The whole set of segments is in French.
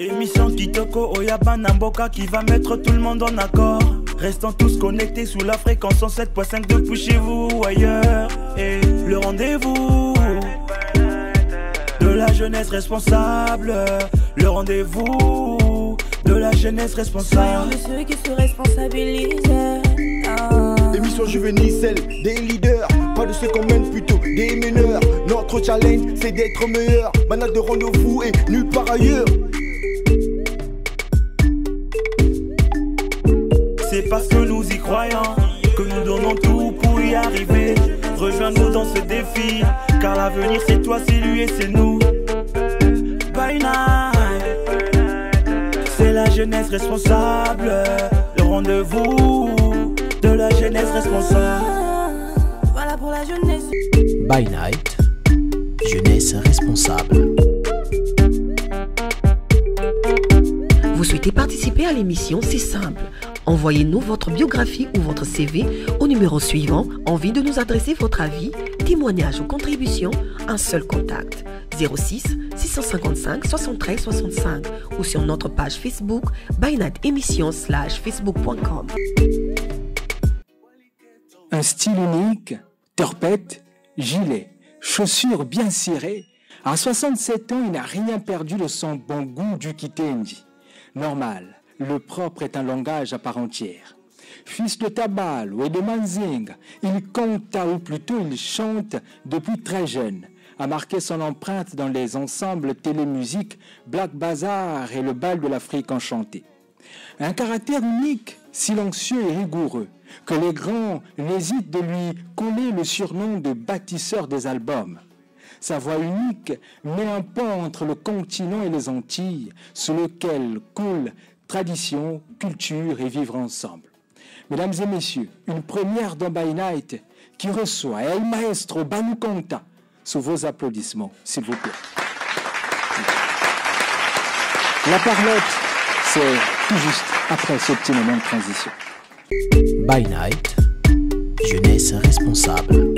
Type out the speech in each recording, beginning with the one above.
Émission Kitoko Oyaba Namboka qui va mettre tout le monde en accord. Restons tous connectés sous la fréquence 107.5 depuis chez vous ou ailleurs. Et le rendez-vous de la jeunesse responsable. Le rendez-vous de la jeunesse responsable. Soyons ceux qui se responsabilisent. Émission juvénile, celle des leaders. Pas de ceux qu'on mène, plutôt des meneurs. Notre challenge, c'est d'être meilleur. Banal de rendez-vous et nulle part ailleurs. C'est parce que nous y croyons que nous donnons tout pour y arriver. Rejoins-nous dans ce défi, car l'avenir c'est toi, c'est lui et c'est nous. By night, c'est la jeunesse responsable. Le rendez-vous de la jeunesse responsable. Voilà pour la jeunesse. By night, jeunesse responsable. Vous souhaitez participer à l'émission? C'est simple. Envoyez-nous votre biographie ou votre CV au numéro suivant. Envie de nous adresser votre avis, témoignage ou contribution? Un seul contact. 06 655 73 65 ou sur notre page Facebook By Night Émission /facebook.com. Un style unique, torpette, gilet, chaussures bien cirées. À 67 ans, il n'a rien perdu de son bon goût du Kitendi. Normal, le propre est un langage à part entière. Fils de Tabalo et de Manzinga, il compta, ou plutôt il chante depuis très jeune, a marqué son empreinte dans les ensembles télémusiques Black Bazar et le bal de l'Afrique enchantée. Un caractère unique, silencieux et rigoureux, que les grands n'hésitent de lui coller le surnom de bâtisseur des albums. Sa voix unique met un pont entre le continent et les Antilles, sous lequel coule tradition, culture et vivre ensemble. Mesdames et messieurs, une première dans By Night qui reçoit El Maestro Balou Konta sous vos applaudissements, s'il vous plaît. La parlotte, c'est tout juste après ce petit moment de transition. By Night, jeunesse responsable.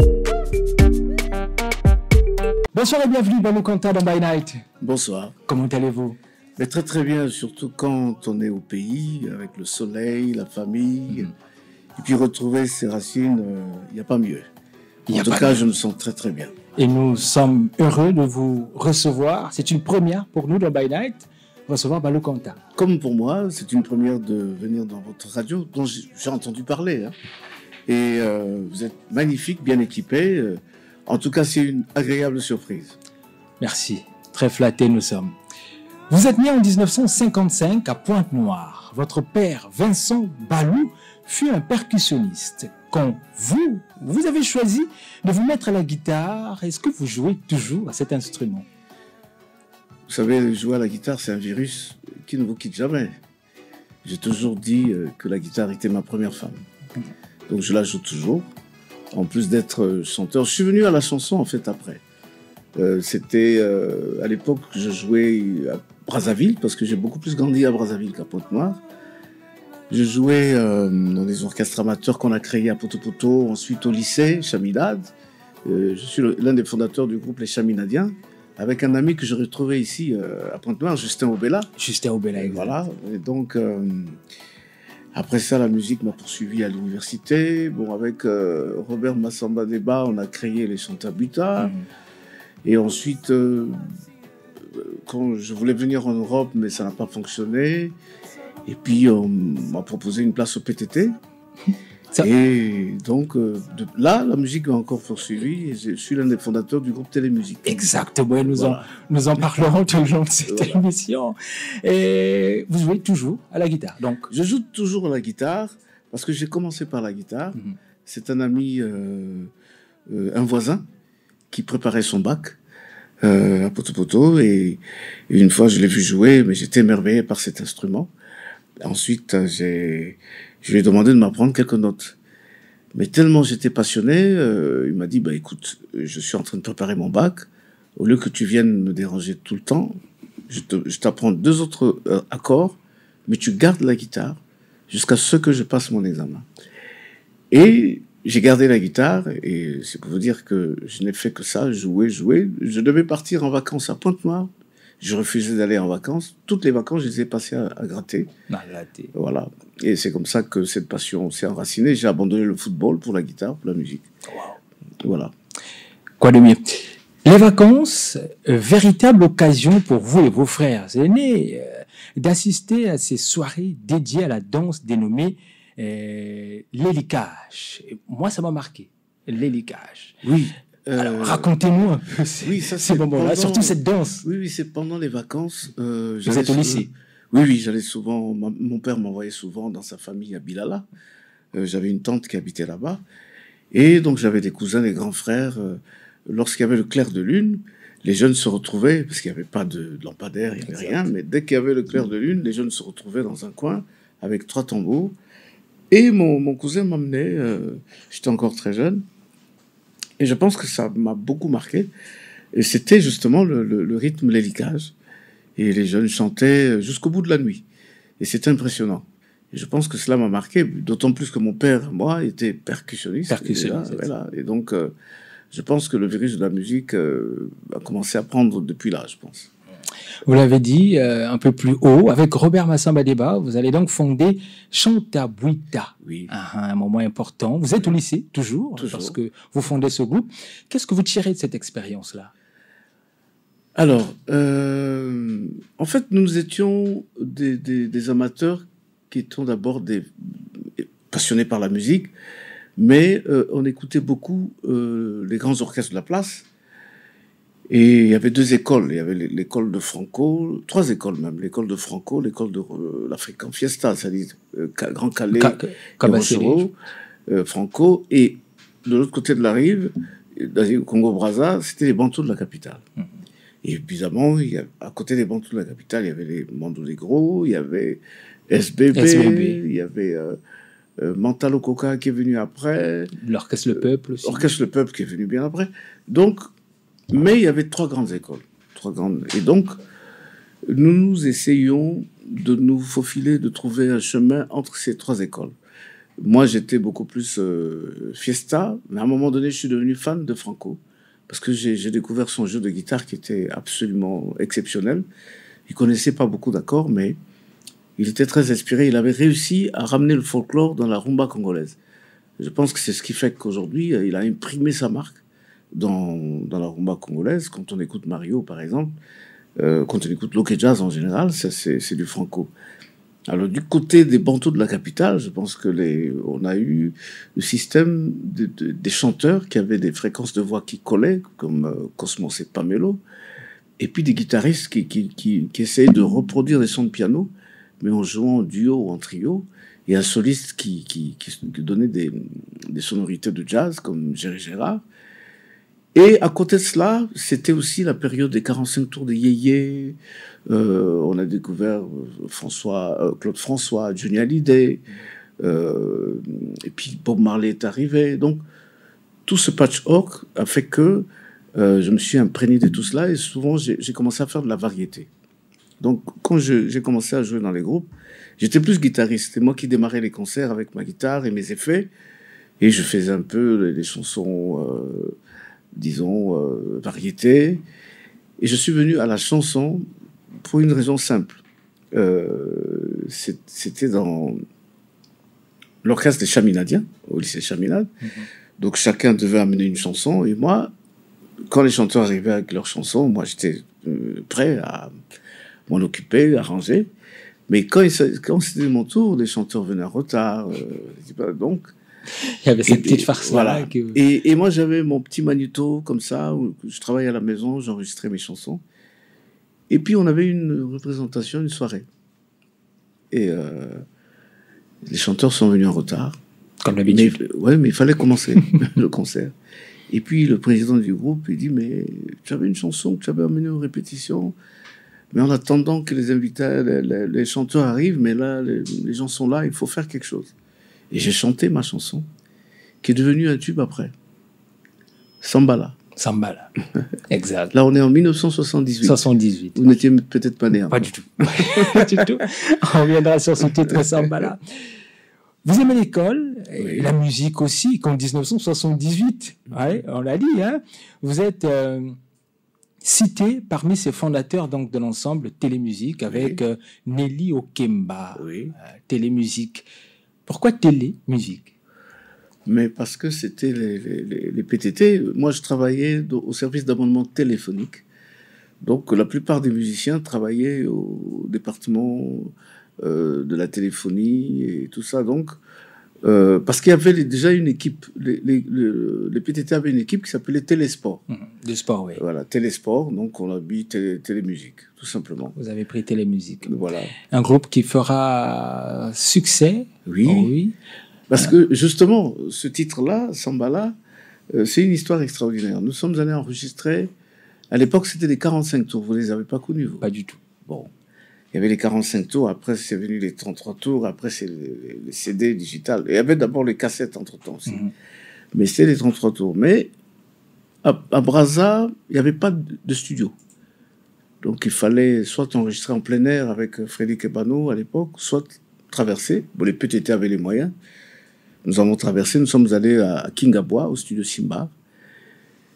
Bonsoir et bienvenue Balou Konta dans By Night. Bonsoir. Comment allez-vous? Mais très très bien, surtout quand on est au pays, avec le soleil, la famille, et puis retrouver ses racines, il n'y a pas mieux. En tout cas, je me sens très très bien. Et nous sommes heureux de vous recevoir. C'est une première pour nous dans By Night, recevoir Balou Konta. Comme pour moi, c'est une première de venir dans votre radio, dont j'ai entendu parler. Hein. Et vous êtes magnifique, bien équipé. En tout cas, c'est une agréable surprise. Merci, très flattés nous sommes. Vous êtes né en 1955 à Pointe-Noire. Votre père, Vincent Balou, fut un percussionniste. Quand vous avez choisi de vous mettre à la guitare, est-ce que vous jouez toujours à cet instrument? Vous savez, jouer à la guitare, c'est un virus qui ne vous quitte jamais. J'ai toujours dit que la guitare était ma première femme. Donc je la joue toujours. En plus d'être chanteur, je suis venu à la chanson en fait après. C'était à l'époque que je jouais à Brazzaville, parce que j'ai beaucoup plus grandi à Brazzaville qu'à Pointe-Noire. Je jouais dans des orchestres amateurs qu'on a créés à Poto-Poto, ensuite au lycée, Chaminade. Je suis l'un des fondateurs du groupe Les Chaminadiens, avec un ami que j'ai retrouvé ici à Pointe-Noire, Justin Obella. Justin Obella, voilà. Et donc, après ça, la musique m'a poursuivi à l'université. Bon, avec Robert Massamba Deba, on a créé les Chanteurs Buta. Et ensuite, quand je voulais venir en Europe, mais ça n'a pas fonctionné. Et puis, on m'a proposé une place au PTT. Et donc, là, la musique m'a encore poursuivi. Et je suis l'un des fondateurs du groupe Télémusique. Exactement, nous en parlerons tout le long de cette émission. Et vous jouez toujours à la guitare, donc? Je joue toujours à la guitare, parce que j'ai commencé par la guitare. C'est un ami, un voisin, qui préparait son bac à Poto-Poto. Et une fois, je l'ai vu jouer, mais j'étais émerveillé par cet instrument. Ensuite, je lui ai demandé de m'apprendre quelques notes. Mais tellement j'étais passionné, il m'a dit, bah écoute, je suis en train de préparer mon bac. Au lieu que tu viennes me déranger tout le temps, je t'apprends 2 autres accords, mais tu gardes la guitare jusqu'à ce que je passe mon examen. Et j'ai gardé la guitare, et c'est pour vous dire que je n'ai fait que ça, jouer. Je devais partir en vacances à Pointe-Noire. Je refusais d'aller en vacances. Toutes les vacances, je les ai passées à gratter. Voilà. Et c'est comme ça que cette passion s'est enracinée. J'ai abandonné le football pour la guitare, pour la musique. Wow. Voilà. Quoi de mieux? Les vacances, véritable occasion pour vous et vos frères aînés d'assister à ces soirées dédiées à la danse dénommée l'Hélicage. Moi, ça m'a marqué, l'Hélicage. Oui. Alors, racontez-nous un peu ces moments-là, surtout cette danse. Oui, c'est pendant les vacances. Vous êtes au lycée? Oui, j'allais souvent. Mon père m'envoyait souvent dans sa famille à Bilala. J'avais une tante qui habitait là-bas. Et donc, j'avais des cousins, des grands frères. Lorsqu'il y avait le clair de lune, les jeunes se retrouvaient, parce qu'il n'y avait pas de lampadaire, il n'y avait rien, mais dès qu'il y avait le clair de lune, les jeunes se retrouvaient dans un coin avec 3 tambours. Et mon cousin m'emmenait, j'étais encore très jeune, et je pense que ça m'a beaucoup marqué. Et c'était justement le rythme, l'hélicage. Et les jeunes chantaient jusqu'au bout de la nuit. Et c'était impressionnant. Et je pense que cela m'a marqué, d'autant plus que mon père, moi, était percussionniste. Voilà. Et donc, je pense que le virus de la musique a commencé à prendre depuis là, je pense. Vous l'avez dit un peu plus haut, avec Robert Massamba Deba, vous allez donc fonder Chantabuita. Oui. Un moment important. Vous êtes au lycée, toujours, parce que vous fondez ce groupe. Qu'est-ce que vous tirez de cette expérience-là? Alors, en fait, nous étions des amateurs qui étaient d'abord des passionnés par la musique, mais on écoutait beaucoup les grands orchestres de la place. Et il y avait 2 écoles. Il y avait l'école de Franco, 3 écoles même. L'école de Franco, l'école de l'African Fiesta, c'est-à-dire Grand Calais, Rochereau, Franco. Et de l'autre côté de la rive, au Congo-Brazza, c'était les Bantous de la capitale. Et évidemment, à côté des Bantous de la capitale, il y avait les Mandou Negro, il y avait SBB. Il y avait Mantalo Coca qui est venu après. L'Orchestre Le Peuple aussi. L'Orchestre Le Peuple qui est venu bien après. Donc, mais il y avait 3 grandes écoles. Et donc, nous essayions de nous faufiler, de trouver un chemin entre ces 3 écoles. Moi, j'étais beaucoup plus fiesta, mais à un moment donné, je suis devenu fan de Franco, parce que j'ai découvert son jeu de guitare qui était absolument exceptionnel. Il connaissait pas beaucoup d'accords, mais il était très inspiré. Il avait réussi à ramener le folklore dans la rumba congolaise. Je pense que c'est ce qui fait qu'aujourd'hui, il a imprimé sa marque dans la rumba congolaise. Quand on écoute Mario, par exemple, quand on écoute Loke Jazz en général, c'est du Franco. Alors, du côté des Bantous de la capitale, je pense que on a eu le système des chanteurs qui avaient des fréquences de voix qui collaient, comme Cosmos et Pamelo, et puis des guitaristes qui essayaient de reproduire des sons de piano, mais en jouant en duo ou en trio, et un soliste qui donnait des sonorités de jazz, comme Jerry Gérard. Et à côté de cela, c'était aussi la période des 45 tours de Yéyé. On a découvert Claude François, Johnny Hallyday, et puis Bob Marley est arrivé. Donc, tout ce patchwork a fait que je me suis imprégné de tout cela, et souvent, j'ai commencé à faire de la variété. Donc, quand j'ai commencé à jouer dans les groupes, j'étais plus guitariste. C'est moi qui démarrais les concerts avec ma guitare et mes effets, et je faisais un peu les chansons... disons, variété. Et je suis venu à la chanson pour une raison simple. C'était dans l'orchestre des Chaminadiens, au lycée Chaminade. Donc chacun devait amener une chanson. Et moi, quand les chanteurs arrivaient avec leurs chansons, moi j'étais prêt à m'en occuper, à ranger. Mais quand c'était mon tour, les chanteurs venaient en retard. Donc, il y avait cette petite farce-là. Voilà. Et moi, j'avais mon petit magnéto comme ça, où je travaillais à la maison, j'enregistrais mes chansons. Et puis, on avait une représentation, une soirée. Et les chanteurs sont venus en retard. Comme d'habitude. Mais il fallait commencer le concert. Et puis, le président du groupe, il dit, mais tu avais une chanson que tu avais amenée aux répétitions, mais en attendant que les invités, les chanteurs arrivent, mais là, les gens sont là, il faut faire quelque chose. Et j'ai chanté ma chanson, qui est devenue un tube après. Sambala. Sambala, exact. Là, on est en 1978. 78. Vous n'étiez peut-être pas né. Pas du tout. Pas du tout. On reviendra sur ce titre Sambala. Vous aimez l'école, et la musique aussi, comme 1978. Ouais, on l'a dit, hein. Vous êtes cité parmi ses fondateurs donc, de l'ensemble Télémusique avec Nelly Okemba. Télémusique. Pourquoi Télémusique? Mais parce que c'était les PTT. Moi, je travaillais au service d'abonnement téléphonique. Donc, la plupart des musiciens travaillaient au département de la téléphonie et tout ça. Donc, parce qu'il y avait déjà une équipe. Les PTT avaient une équipe qui s'appelait Télésport. De sport, oui. Voilà, Télésport. Donc, on a mis Télémusique, tout simplement. Vous avez pris Télémusique. Voilà. Un groupe qui fera succès. Oui. Oh, oui. Parce que, justement, ce titre-là, Sambala, c'est une histoire extraordinaire. Nous sommes allés enregistrer... À l'époque, c'était les 45 tours. Vous ne les avez pas connus, vous? Pas du tout. Bon. Il y avait les 45 tours, après, c'est venu les 33 tours, après, c'est les CD digital. Et il y avait d'abord les cassettes entre-temps aussi. Mais c'était les 33 tours. Mais à Brazza, il n'y avait pas de studio. Donc, il fallait soit enregistrer en plein air avec Freddy Kebano à l'époque, soit traverser. Bon, les PTT avaient les moyens. Nous avons traversé, nous sommes allés à Kingabois, au studio Simba.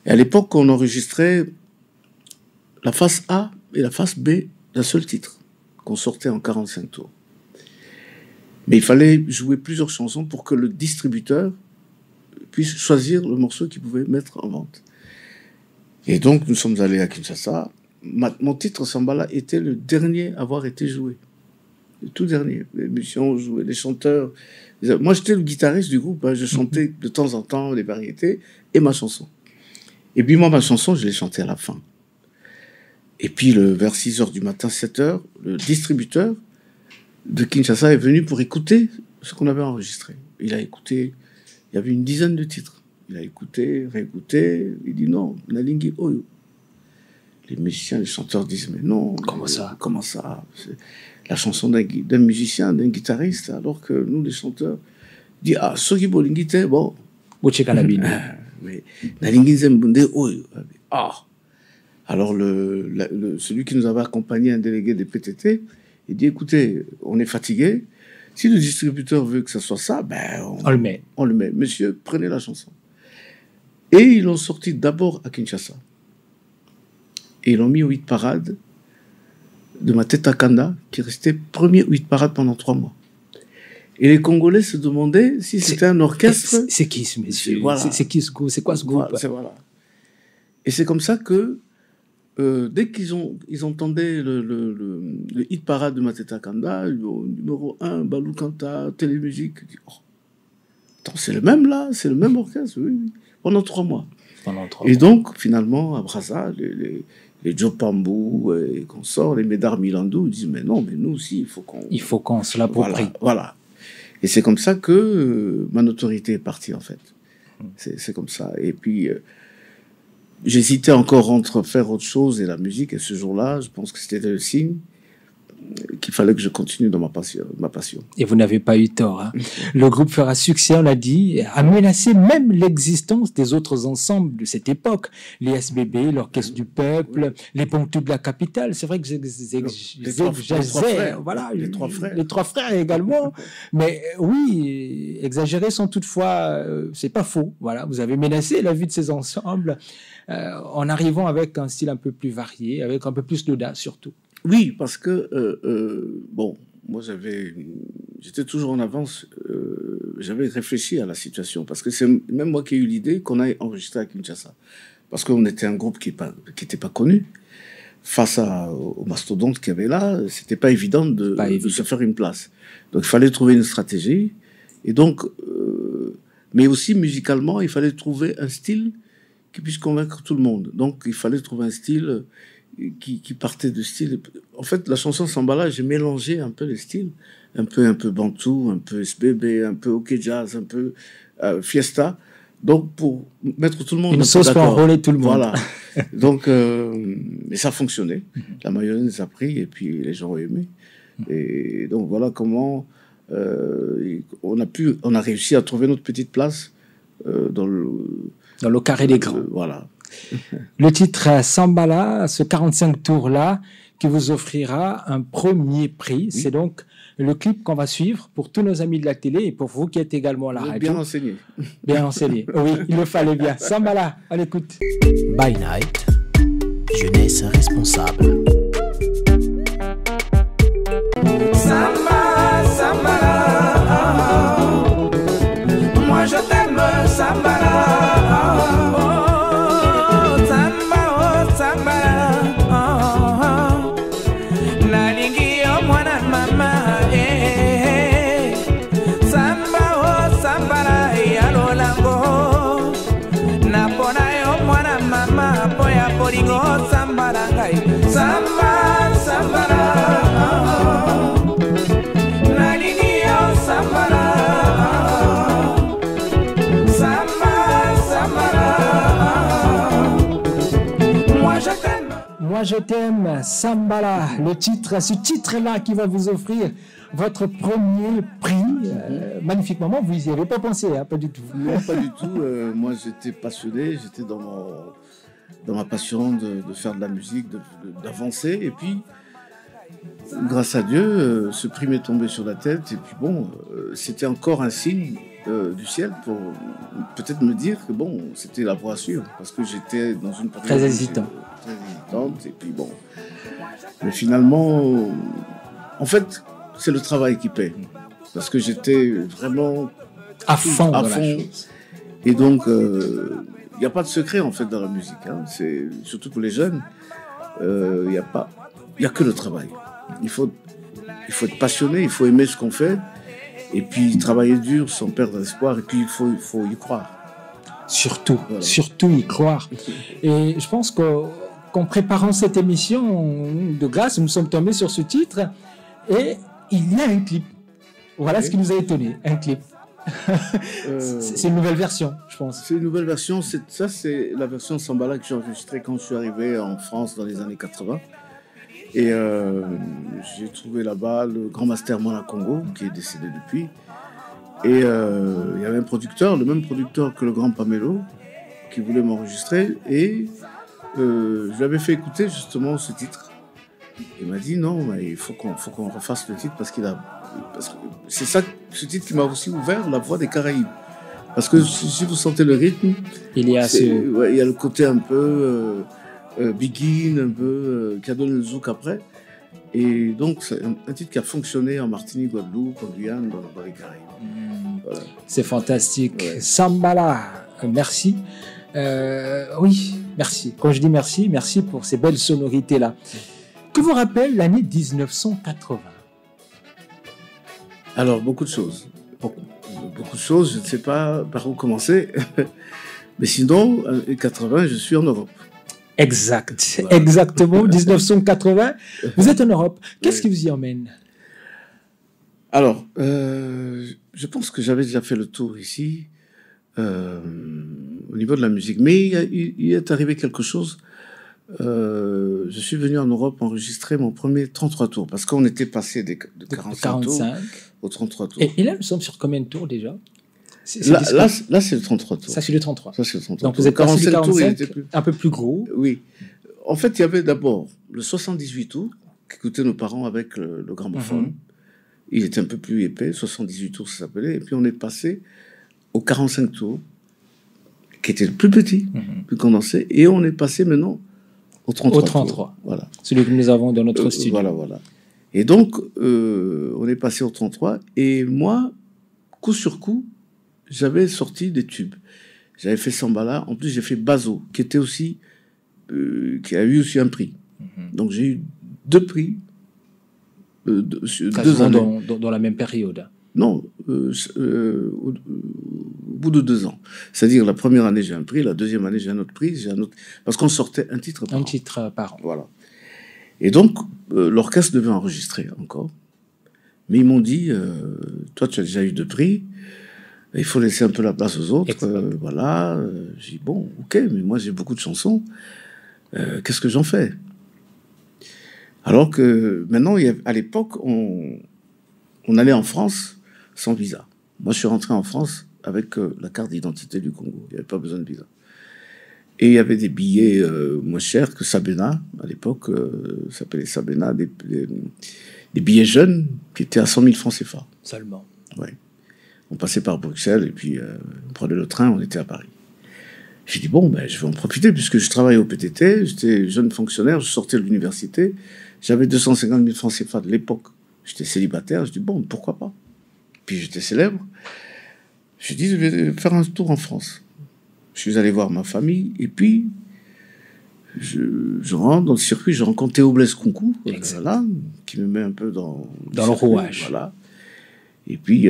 Et à l'époque, on enregistrait la face A et la face B d'un seul titre, qu'on sortait en 45 tours. Mais il fallait jouer plusieurs chansons pour que le distributeur puisse choisir le morceau qu'il pouvait mettre en vente. Et donc, nous sommes allés à Kinshasa. Mon titre, Sambala, était le dernier à avoir été joué. Le tout dernier. Les musiciens ont joué, les chanteurs... Moi, j'étais le guitariste du groupe. Je chantais de temps en temps les variétés et ma chanson. Et puis moi, ma chanson, je l'ai chantée à la fin. Et puis, vers 6h du matin, 7h, le distributeur de Kinshasa est venu pour écouter ce qu'on avait enregistré. Il a écouté, il y avait une dizaine de titres. Il a écouté, réécouté, il dit non, Nalingi Oyo. Les musiciens, les chanteurs disent mais non. Comment ça? Comment ça? C'est la chanson d'un musicien, d'un guitariste, alors que nous, les chanteurs, disent ah, Sogi Bolingite, bon. Mais Nalingi Zembunde Oyo. Ah! Alors, celui qui nous avait accompagné, un délégué des PTT, il dit, écoutez, on est fatigué. Si le distributeur veut que ça soit ça, ben, on le met. On le met. Monsieur, prenez la chanson. Et ils l'ont sorti d'abord à Kinshasa. Et ils l'ont mis au hit parade de Mateta Kanda, qui restait premier au hit parade pendant 3 mois. Et les Congolais se demandaient si c'était un orchestre. C'est qui ce monsieur? Voilà. C'est qui ce groupe? C'est quoi ce groupe? Voilà. Et c'est comme ça que dès qu'ils entendaient le hit parade de Mateta Kanda, numéro 1, Balou Kanta, Télémusique, oh, attends, c'est le même là, c'est le même orchestre, oui. Pendant 3 mois. Et donc, finalement, à Brazza, les Joe Pambou et consorts, les Médard Milandou, ils disent, mais non, mais nous aussi, il faut qu'on se l'approprie. Voilà. Et c'est comme ça que ma notoriété est partie, en fait. C'est comme ça. Et puis... j'hésitais encore entre faire autre chose et la musique, et ce jour-là, je pense que c'était le signe qu'il fallait que je continue dans ma passion. Et vous n'avez pas eu tort. Hein. Le groupe fera succès, on l'a dit, a menacé même l'existence des autres ensembles de cette époque. Les SBB, l'Orchestre du Peuple, les Ponctus de la Capitale. C'est vrai que les trois frères également. Mais oui, exagérés sont toutefois, c'est pas faux. Voilà, vous avez menacé la vie de ces ensembles en arrivant avec un style un peu plus varié, avec un peu plus d'audace surtout. Oui, parce que, bon, moi j'étais toujours en avance, j'avais réfléchi à la situation, parce que c'est même moi qui ai eu l'idée qu'on aille enregistrer à Kinshasa. Parce qu'on était un groupe qui n'était pas connu. Face au mastodonte qu'il y avait là, c'était pas évident de se faire une place. Donc il fallait trouver une stratégie. Et donc, mais aussi musicalement, il fallait trouver un style qui puisse convaincre tout le monde. Donc il fallait trouver un style qui partait de style. En fait, la chanson Sambala, j'ai mélangé un peu les styles, un peu bantou, un peu SBB, un peu OK Jazz, un peu Fiesta. Donc pour mettre tout le monde une sauce pour enrôler tout le monde. Voilà. Donc et ça fonctionnait. La mayonnaise a pris et puis les gens ont aimé. Et donc voilà comment on a réussi à trouver notre petite place dans le carré des grands. Voilà. Le titre Sambala, ce 45 tours-là, qui vous offrira un premier prix. Oui. C'est donc le clip qu'on va suivre pour tous nos amis de la télé et pour vous qui êtes également à la radio. Bien renseigné. Bien renseigné. Oui, il le fallait bien. Sambala, à l'écoute. By Night, jeunesse responsable. Samba, Sambala, moi je t'aime, Sambala. Oh, Samba, oh, Sambala, nalingi yo mwana mama, Samba, oh, Sambala, ya lolango, napona yo mwana mama, poya polingo, Sambala ngai, Samba, Sambala. Moi je t'aime, Sambala, le titre, ce titre-là qui va vous offrir votre premier prix. Magnifique moment, vous n'y avez pas pensé, hein, pas du tout. Non, pas du tout. Moi j'étais passionné, j'étais dans ma passion de faire de la musique, d'avancer. Et puis, grâce à Dieu, ce prix m'est tombé sur la tête. Et puis bon, c'était encore un signe du ciel pour peut-être me dire que bon, c'était la voie à suivre. Parce que j'étais dans une période très hésitante. Et puis bon. Mais finalement, en fait, c'est le travail qui paie. Parce que j'étais vraiment à fond. La chose. Et donc, il n'y a pas de secret en fait dans la musique. Hein. C'est, surtout pour les jeunes, il n'y a que le travail. Il faut être passionné, il faut aimer ce qu'on fait, et puis travailler dur sans perdre espoir, et puis il faut y croire. Surtout y croire. Et je pense qu'en préparant cette émission, de grâce, nous sommes tombés sur ce titre, et il y a un clip. Voilà ce qui nous a étonnés, un clip. C'est une nouvelle version, je pense. C'est une nouvelle version. Ça, c'est la version Sambala que j'ai enregistrée quand je suis arrivé en France dans les années 80. Et j'ai trouvé là-bas le grand master Mwana Congo, qui est décédé depuis. Et il y avait un producteur, le même producteur que le grand Pamelo, qui voulait m'enregistrer. Et je lui avais fait écouter justement ce titre. Il m'a dit non, mais il faut qu'on refasse le titre parce que c'est ça, ce titre qui m'a aussi ouvert la voie des Caraïbes. Parce que si vous sentez le rythme, il y a le côté un peu Begin, un peu qui a donné le zouk après. Et donc c'est un titre qui a fonctionné en Martinique, Guadeloupe, en Guyane, dans les Caraïbes. Voilà. C'est fantastique. Ouais. Sambala, merci. Oui, merci. Quand je dis merci, merci pour ces belles sonorités-là. Que vous rappelle l'année 1980? Alors, beaucoup de choses. Beaucoup de choses, je ne sais pas par où commencer. Mais sinon, en 80, je suis en Europe. Exact. Voilà. Exactement, 1980. Vous êtes en Europe. Qu'est-ce qui vous y emmène? Alors, je pense que j'avais déjà fait le tour ici, au niveau de la musique. Mais il est arrivé quelque chose. Je suis venu en Europe enregistrer mon premier 33 tours, parce qu'on était passé de 45 tours au 33 tours. Et là, nous sommes sur combien de tours déjà? Là, c'est le 33 tours. Ça, c'est le 33. Ça, c'est le 33. Donc, vous êtes passé du 45, un peu plus gros. Oui. En fait, il y avait d'abord le 78 tours, qu'écoutaient nos parents avec le gramophone. Il était un peu plus épais, 78 tours, ça s'appelait. Et puis, on est passé au 45 tours, qui était le plus petit, plus condensé. Et on est passé maintenant au 33. Au 33. Tours. Voilà. Celui que nous avons dans notre studio. Voilà. Et donc, on est passé au 33. Et moi, coup sur coup, j'avais sorti des tubes. J'avais fait Sambala. En plus, j'ai fait Bazo, qui était aussi, qui a eu aussi un prix. Donc, j'ai eu 2 prix. 2 années. Dans la même période. Non, au bout de 2 ans. C'est-à-dire, la première année, j'ai un prix. La deuxième année, j'ai un autre prix. Parce qu'on sortait un titre par an. Un titre par an. Voilà. Et donc, l'orchestre devait enregistrer encore. Mais ils m'ont dit, toi, tu as déjà eu 2 prix. Il faut laisser un peu la place aux autres. Voilà. J'ai dit, bon, ok, mais moi, j'ai beaucoup de chansons. Qu'est-ce que j'en fais? Alors que maintenant, à l'époque, on allait en France sans visa. Moi, je suis rentré en France avec la carte d'identité du Congo. Il n'y avait pas besoin de visa. Et il y avait des billets moins chers que Sabena, à l'époque. Ça s'appelait Sabena, des billets jeunes qui étaient à 100 000 francs CFA. Seulement. Oui. On passait par Bruxelles et puis on prenait le train, on était à Paris. J'ai dit, bon, ben, je vais en profiter puisque je travaillais au PTT, j'étais jeune fonctionnaire, je sortais de l'université, j'avais 250 000 francs CFA de l'époque, j'étais célibataire, je dis, bon, pourquoi pas? Puis j'étais célèbre. J'ai dit, je vais faire un tour en France. Je suis allé voir ma famille, et puis je rentre dans le circuit, je rencontre Théo Blaise Concours, là, qui me met un peu dans le rouage. Voilà. Et puis,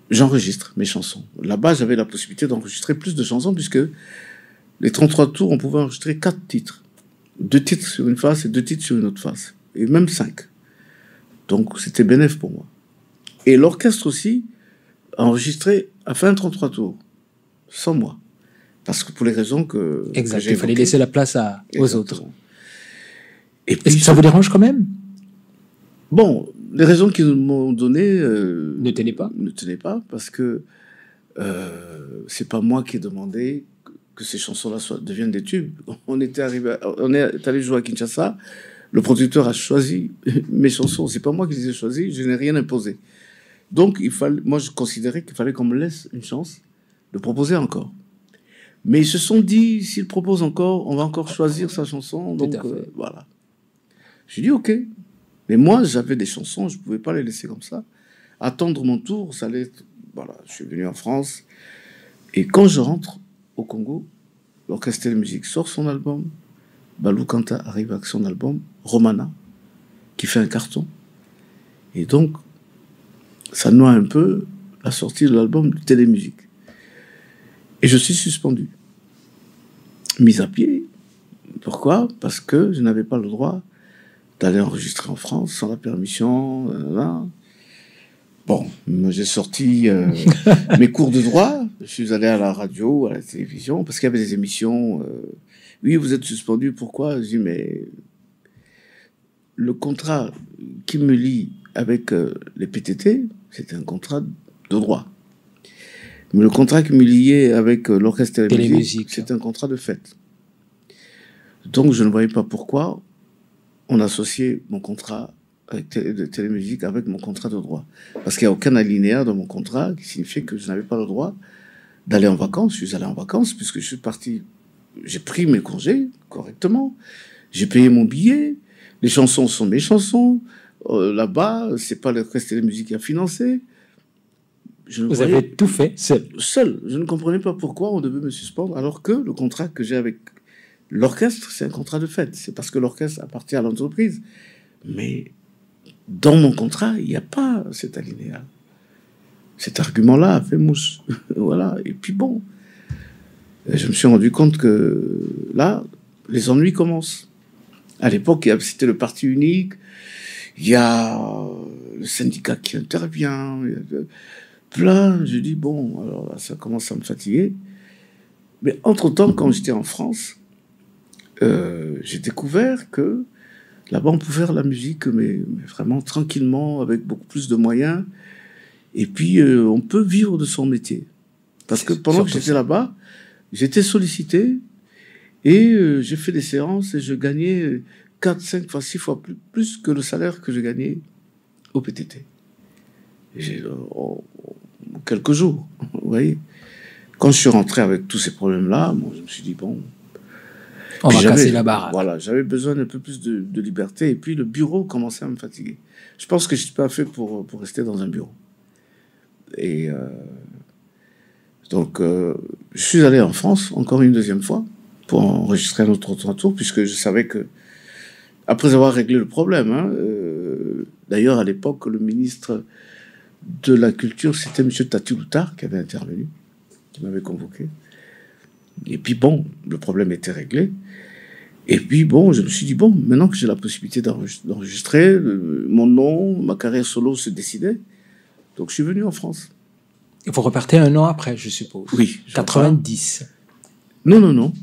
j'enregistre mes chansons. Là-bas, j'avais la possibilité d'enregistrer plus de chansons, puisque les 33 tours, on pouvait enregistrer 4 titres. 2 titres sur une face et 2 titres sur une autre face. Et même 5. Donc, c'était bénéfique pour moi. Et l'orchestre aussi a enregistré, a fait un 33 tours, sans moi. Parce que pour les raisons que... Exact, que il fallait laisser la place aux autres. Et puis, est-ce que ça vous dérange quand même? Bon, les raisons qu'ils m'ont données... ne tenaient pas? Ne tenaient pas, parce que c'est pas moi qui ai demandé que ces chansons-là deviennent des tubes. On est allé jouer à Kinshasa, le producteur a choisi mes chansons. C'est pas moi qui les ai choisies, je n'ai rien imposé. Donc, moi, je considérais qu'il fallait qu'on me laisse une chance de proposer encore. Mais ils se sont dit, s'il propose encore, on va encore choisir sa chanson. Donc, voilà. J'ai dit, OK. Mais moi, j'avais des chansons, je ne pouvais pas les laisser comme ça. Attendre mon tour, ça allait être... Voilà, je suis venu en France. Et quand je rentre au Congo, l'Orchestre de musique sort son album. Balou Kanta arrive avec son album, Romana, qui fait un carton. Et donc, ça noie un peu la sortie de l'album de Télémusique. Et je suis suspendu. Mis à pied. Pourquoi? Parce que je n'avais pas le droit d'aller enregistrer en France sans la permission. Bon, j'ai sorti mes cours de droit. Je suis allé à la radio, à la télévision, parce qu'il y avait des émissions. Oui, vous êtes suspendu. Pourquoi? Je dis, mais le contrat qui me lie avec les PTT, c'était un contrat de droit. Mais le contrat qui me liait avec l'Orchestre Télémusique, c'était un contrat de fait. Donc, je ne voyais pas pourquoi on associait mon contrat avec Télémusique avec mon contrat de droit. Parce qu'il n'y a aucun alinéa dans mon contrat qui signifiait que je n'avais pas le droit d'aller en vacances. Je suis allé en vacances puisque je suis parti. J'ai pris mes congés correctement. J'ai payé mon billet. Les chansons sont mes chansons. Là-bas, c'est pas l'Orchestre Télémusique qui a financé. Vous avez tout fait seul. Seul. Je ne comprenais pas pourquoi on devait me suspendre, alors que le contrat que j'ai avec l'orchestre, c'est un contrat de fait. C'est parce que l'orchestre appartient à l'entreprise. Mais dans mon contrat, il n'y a pas cet alinéa. Cet argument-là a fait mouche. Voilà. Et puis bon, je me suis rendu compte que là, les ennuis commencent. À l'époque, c'était le parti unique. Il y a le syndicat qui intervient. Plein, je dis, bon, alors là, ça commence à me fatiguer. Mais entre-temps, quand j'étais en France, j'ai découvert que là-bas, on pouvait faire la musique, mais vraiment tranquillement, avec beaucoup plus de moyens. Et puis, on peut vivre de son métier. Parce que pendant que j'étais là-bas, j'étais sollicité et j'ai fait des séances et je gagnais 4, 5 fois, 6 fois plus que le salaire que je gagnais au PTT. Quelques jours, vous voyez. Quand je suis rentré avec tous ces problèmes-là, bon, je me suis dit, bon... On va casser la baraque. Voilà, j'avais besoin d'un peu plus de liberté, et puis le bureau commençait à me fatiguer. Je pense que je ne suis pas fait pour rester dans un bureau. Et donc, je suis allé en France, encore une deuxième fois, pour enregistrer un autre tour, puisque je savais que, après avoir réglé le problème, d'ailleurs, à l'époque, le ministre de la Culture, c'était M. Tati Loutard qui avait intervenu, qui m'avait convoqué. Et puis bon, le problème était réglé. Et puis bon, je me suis dit, bon, maintenant que j'ai la possibilité d'enregistrer, mon nom, ma carrière solo se décidait. Donc je suis venu en France. Et vous repartez un an après, je suppose. Oui. 90. Non.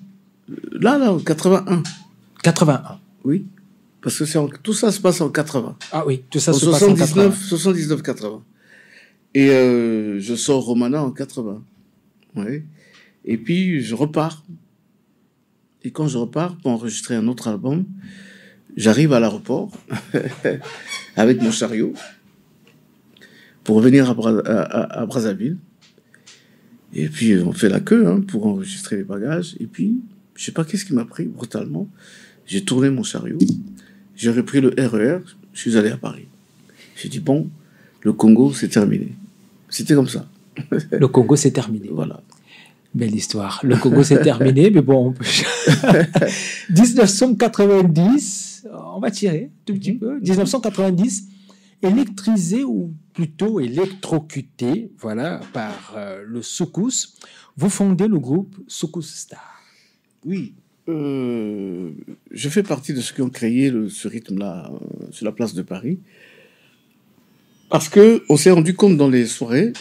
Là, 81. 81. Oui. Parce que tout ça se passe en 80. Ah oui, tout ça se passe en 80. 79-80. Et je sors Romana en 80. Oui. Et puis, je repars. Et quand je repars pour enregistrer un autre album, j'arrive à l'aéroport avec mon chariot pour revenir à Brazzaville. Et puis, on fait la queue hein, pour enregistrer les bagages. Et puis, je sais pas qu'est-ce qui m'a pris brutalement. J'ai tourné mon chariot. J'ai repris le RER. Je suis allé à Paris. J'ai dit, bon, le Congo, c'est terminé. C'était comme ça. Le Congo, c'est terminé. Voilà. Belle histoire. Le Congo, c'est terminé, mais bon. 1990, on va tirer tout petit peu. 1990, électrisé ou plutôt électrocuté, voilà, par le Soukous, vous fondez le groupe Soukous Star. Oui. Je fais partie de ceux qui ont créé ce rythme-là sur la place de Paris. Parce qu'on s'est rendu compte dans les soirées,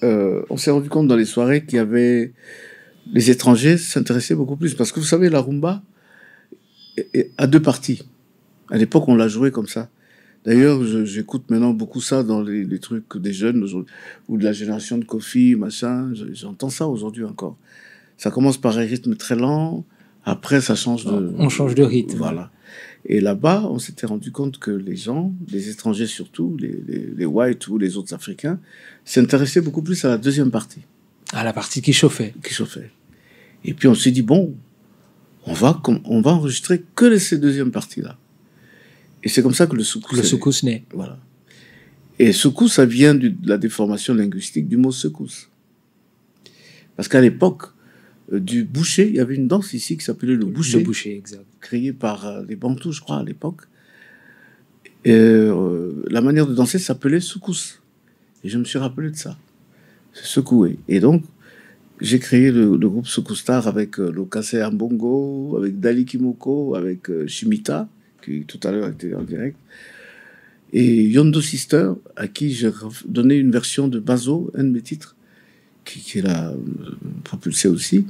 qu'il y avait les étrangers s'intéressaient beaucoup plus. Parce que vous savez, la rumba a deux parties. À l'époque, on l'a joué comme ça. D'ailleurs, j'écoute maintenant beaucoup ça dans les trucs des jeunes ou de la génération de Kofi, machin. J'entends ça aujourd'hui encore. Ça commence par un rythme très lent. Après, ça change de... On change de rythme. Voilà. Et là-bas, on s'était rendu compte que les gens, les étrangers surtout, les whites ou les autres Africains, s'intéressaient beaucoup plus à la deuxième partie. À la partie qui chauffait. Qui chauffait. Et puis on s'est dit, bon, on va enregistrer que ces deuxièmes parties-là. Et c'est comme ça que le soukous... Le soukous naît. Voilà. Et soukous, ça vient de la déformation linguistique du mot secousse. Parce qu'à l'époque, du boucher, il y avait une danse ici qui s'appelait le boucher. Le boucher, exact. Créée par les Bantous, je crois, à l'époque. La manière de danser s'appelait soukous. Et je me suis rappelé de ça. C'est secoué. Et donc, j'ai créé le groupe Soukous Star avec Lokase Ambongo, avec Dali Kimoko, avec Shimita, qui tout à l'heure était en direct, et Yondo Sister, à qui j'ai donné une version de Bazo, un de mes titres, qui l'a propulsé aussi.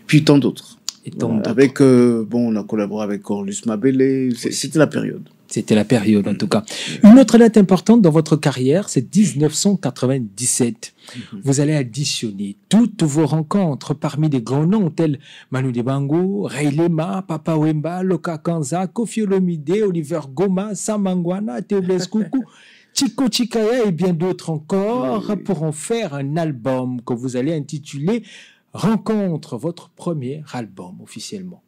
Puis tant d'autres. Voilà. Avec, on a collaboré avec Corlus Mabele. C'était la période. C'était la période, en tout cas. Une autre date importante dans votre carrière, c'est 1997. Vous allez additionner toutes vos rencontres parmi des grands noms tels Manu Dibango, Ray Lema, Papa Wemba, Loka Kanza, Koffi Olomide, Oliver Goma, Sam Mangwana, Théoblès Coucou, Chico Chikaya et bien d'autres encore pour en faire un album que vous allez intituler Rencontre, votre premier album officiellement.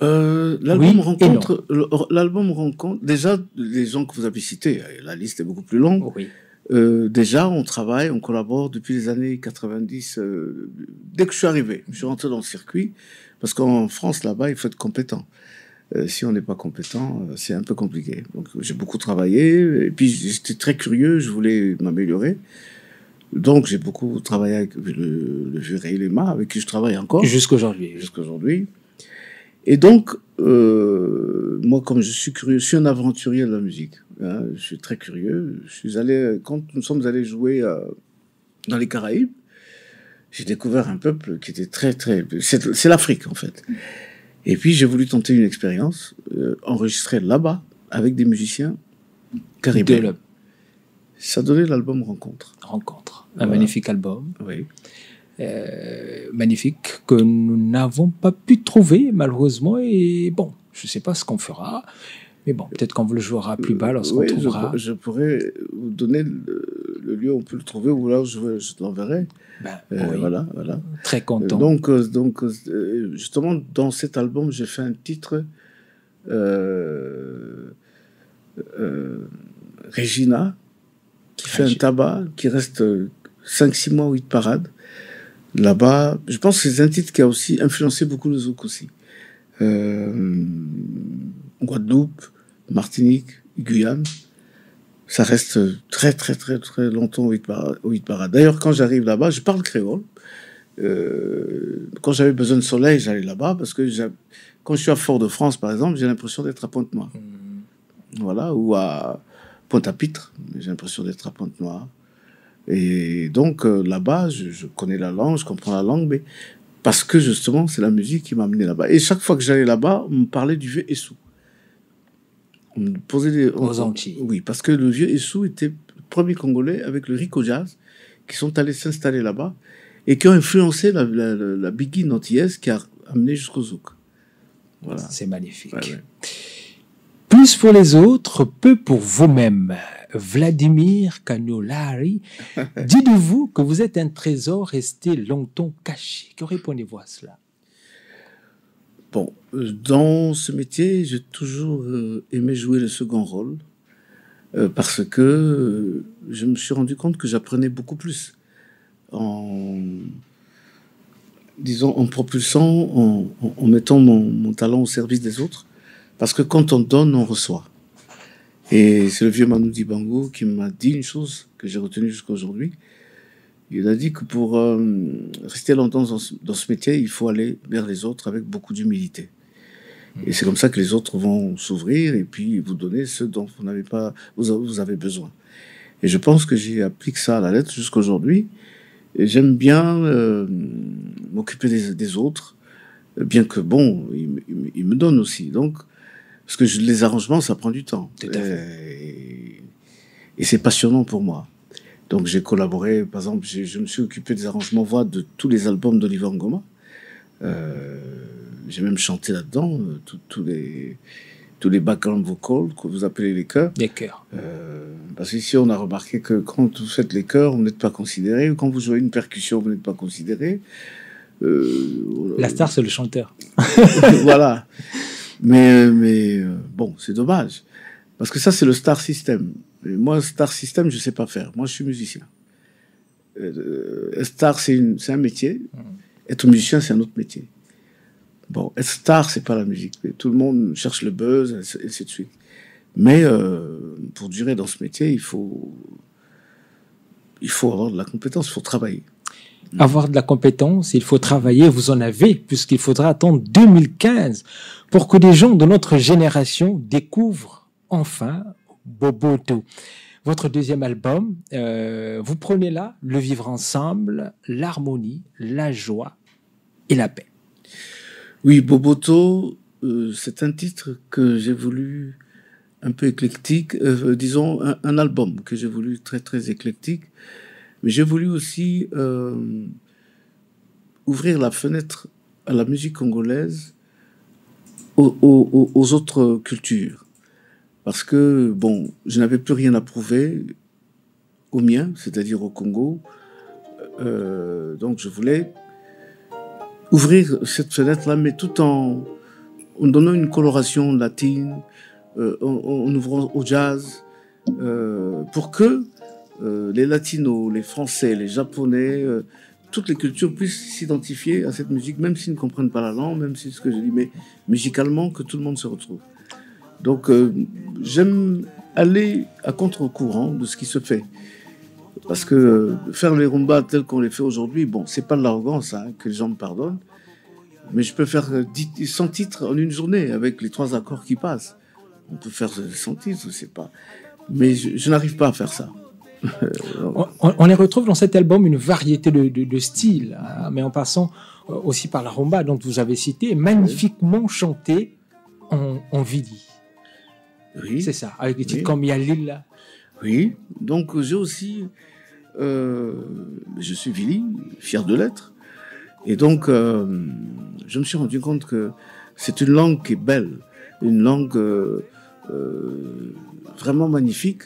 L'album rencontre, déjà, les gens que vous avez cités, la liste est beaucoup plus longue. Oui. Déjà, on travaille, on collabore depuis les années 90. Dès que je suis arrivé, je suis rentré dans le circuit, parce qu'en France, là-bas, il faut être compétent. Si on n'est pas compétent, c'est un peu compliqué. Donc, j'ai beaucoup travaillé, et puis j'étais très curieux, je voulais m'améliorer. Donc, j'ai beaucoup travaillé avec le vieux Ray Lema, avec qui je travaille encore. Jusqu'aujourd'hui. Et donc, moi, comme je suis curieux, je suis un aventurier de la musique. Hein, je suis très curieux. Quand nous sommes allés jouer dans les Caraïbes, j'ai découvert un peuple qui était très, très... C'est l'Afrique, en fait. Et puis, j'ai voulu tenter une expérience, enregistrer là-bas, avec des musiciens caribéens. Ça donnait l'album Rencontre. Un magnifique album. Oui. Magnifique, que nous n'avons pas pu trouver, malheureusement. Et bon, je ne sais pas ce qu'on fera. Mais bon, peut-être qu'on vous le jouera plus bas lorsqu'on trouvera. Je pourrais vous donner le lieu où on peut le trouver, ou là je l'enverrai. Oui. Voilà. Très content. Donc, justement, dans cet album, j'ai fait un titre Regina, qui fait un tabac, qui reste 5-6 mois, 8 parades. Là-bas, je pense que c'est un titre qui a aussi influencé beaucoup le zouk aussi. Guadeloupe, Martinique, Guyane, ça reste très, très, très, très longtemps aux 8 parades. D'ailleurs, quand j'arrive là-bas, je parle créole. Quand j'avais besoin de soleil, j'allais là-bas, parce que quand je suis à Fort-de-France, par exemple, j'ai l'impression d'être à Pointe-Noire. Voilà, ou à Pointe-à-Pitre, j'ai l'impression d'être à Pointe-Noire. Et donc, là-bas, je connais la langue, je comprends la langue, mais parce que, justement, c'est la musique qui m'a amené là-bas. Et chaque fois que j'allais là-bas, on me parlait du vieux Essou. On me posait aux Antilles. Oui, parce que le vieux Essou était le premier Congolais avec le Rico Jazz, qui sont allés s'installer là-bas, et qui ont influencé la biguine antillaise qui a amené jusqu'au zouk. Voilà. C'est magnifique. Ouais. Plus pour les autres, peu pour vous-même. Vladimir Canolari, dites-vous que vous êtes un trésor resté longtemps caché. Que répondez-vous à cela? Bon, dans ce métier, j'ai toujours aimé jouer le second rôle parce que je me suis rendu compte que j'apprenais beaucoup plus en, disons, en propulsant, en mettant mon talent au service des autres. Parce que quand on donne, on reçoit. Et c'est le vieux Manu Dibango qui m'a dit une chose que j'ai retenue jusqu'à aujourd'hui. Il a dit que pour rester longtemps dans ce métier, il faut aller vers les autres avec beaucoup d'humilité. Et c'est comme ça que les autres vont s'ouvrir et puis vous donner ce dont vous n'avez pas, vous avez besoin. Et je pense que j'ai appliqué ça à la lettre jusqu'à aujourd'hui. Et j'aime bien m'occuper des autres, bien que bon, ils me donnent aussi. Donc, parce que les arrangements, ça prend du temps. Et c'est passionnant pour moi. Donc j'ai collaboré, par exemple, je me suis occupé des arrangements voix de tous les albums d'Oliver Ngoma. J'ai même chanté là-dedans, tous les background vocals que vous appelez les chœurs. Les chœurs. Parce qu'ici, on a remarqué que quand vous faites les chœurs, vous n'êtes pas considéré. Ou quand vous jouez une percussion, vous n'êtes pas considéré. La star, c'est le chanteur. Voilà. Mais bon, c'est dommage. Parce que ça, c'est le star system. Et moi, star system, je ne sais pas faire. Moi, je suis musicien. Star, c'est un métier. Être musicien, c'est un autre métier. Bon, être star, c'est pas la musique. Tout le monde cherche le buzz, et ainsi de suite. Mais pour durer dans ce métier, il faut avoir de la compétence, il faut travailler. Avoir de la compétence, il faut travailler, vous en avez, puisqu'il faudra attendre 2015 pour que des gens de notre génération découvrent enfin Boboto. Votre deuxième album, vous prenez là le vivre ensemble, l'harmonie, la joie et la paix. Oui, Boboto, c'est un titre que j'ai voulu un peu éclectique, disons un album que j'ai voulu très très éclectique, mais j'ai voulu aussi ouvrir la fenêtre à la musique congolaise, aux autres cultures. Parce que, bon, je n'avais plus rien à prouver au mien, c'est-à-dire au Congo. Donc je voulais ouvrir cette fenêtre-là, mais tout en donnant une coloration latine, en ouvrant au jazz, pour que les latinos, les français, les japonais, toutes les cultures puissent s'identifier à cette musique, même s'ils ne comprennent pas la langue, même si c'est ce que je dis, mais musicalement, que tout le monde se retrouve. Donc, j'aime aller à contre-courant de ce qui se fait. Parce que faire les rumbas tels qu'on les fait aujourd'hui, bon, c'est pas de l'arrogance, hein, que les gens me pardonnent, mais je peux faire 100 titres en une journée avec les 3 accords qui passent. On peut faire 100 titres, je sais pas. Mais je n'arrive pas à faire ça. On les retrouve dans cet album une variété de styles, hein, mais en passant aussi par la rumba dont vous avez cité, magnifiquement chantée en Vili. Oui. C'est ça, avec des titres comme Yalil. Oui, donc j'ai aussi... je suis Vili, fier de l'être. Et donc, je me suis rendu compte que c'est une langue qui est belle, une langue vraiment magnifique.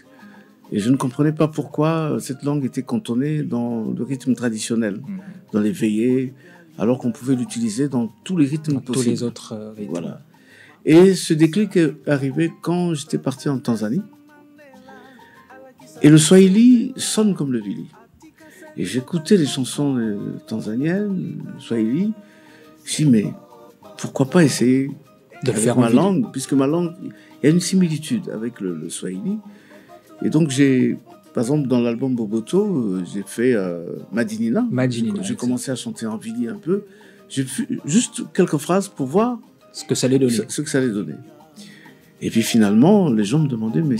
Et je ne comprenais pas pourquoi cette langue était cantonnée dans le rythme traditionnel, dans les veillées, alors qu'on pouvait l'utiliser dans tous les rythmes possibles. Tous les autres rythmes. Voilà. Et ce déclic est arrivé quand j'étais parti en Tanzanie. Et le Swahili sonne comme le Vili. Et j'écoutais les chansons tanzaniennes, le Swahili. Je me dis, mais pourquoi pas essayer de le faire ma langue, puisque ma langue, il y a une similitude avec le Swahili. Et donc par exemple, dans l'album Boboto, j'ai fait Madinina. J'ai commencé à chanter en Vili un peu. J'ai fait juste quelques phrases pour voir ce que ça allait donner. Ce que ça allait donner. Et puis finalement, les gens me demandaient, mais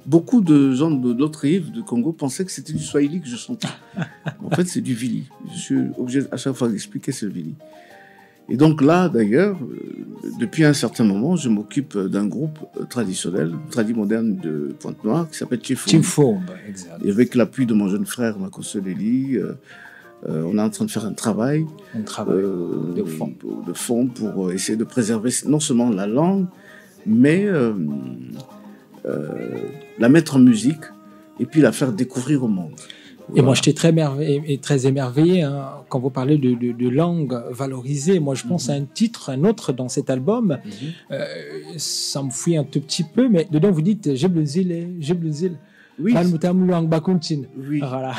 beaucoup de gens de l'autre rive du Congo pensaient que c'était du Swahili que je chantais. En fait, c'est du Vili. Je suis obligé à chaque fois d'expliquer c'est le Vili. Et donc là, d'ailleurs, depuis un certain moment, je m'occupe d'un groupe traditionnel, moderne de Pointe-Noire, qui s'appelle Tchifombe. Exact. Et avec l'appui de mon jeune frère, Mako Soleli, on est en train de faire un travail de fond pour essayer de préserver non seulement la langue, mais la mettre en musique et puis la faire découvrir au monde. Et moi, j'étais très émerveillé hein, quand vous parlez de langue valorisée. Moi, je pense à un autre dans cet album. Ça me fouille un tout petit peu, mais dedans, vous dites « J'ai bluzil, j'ai bluzil ». Oui. Oui. Voilà.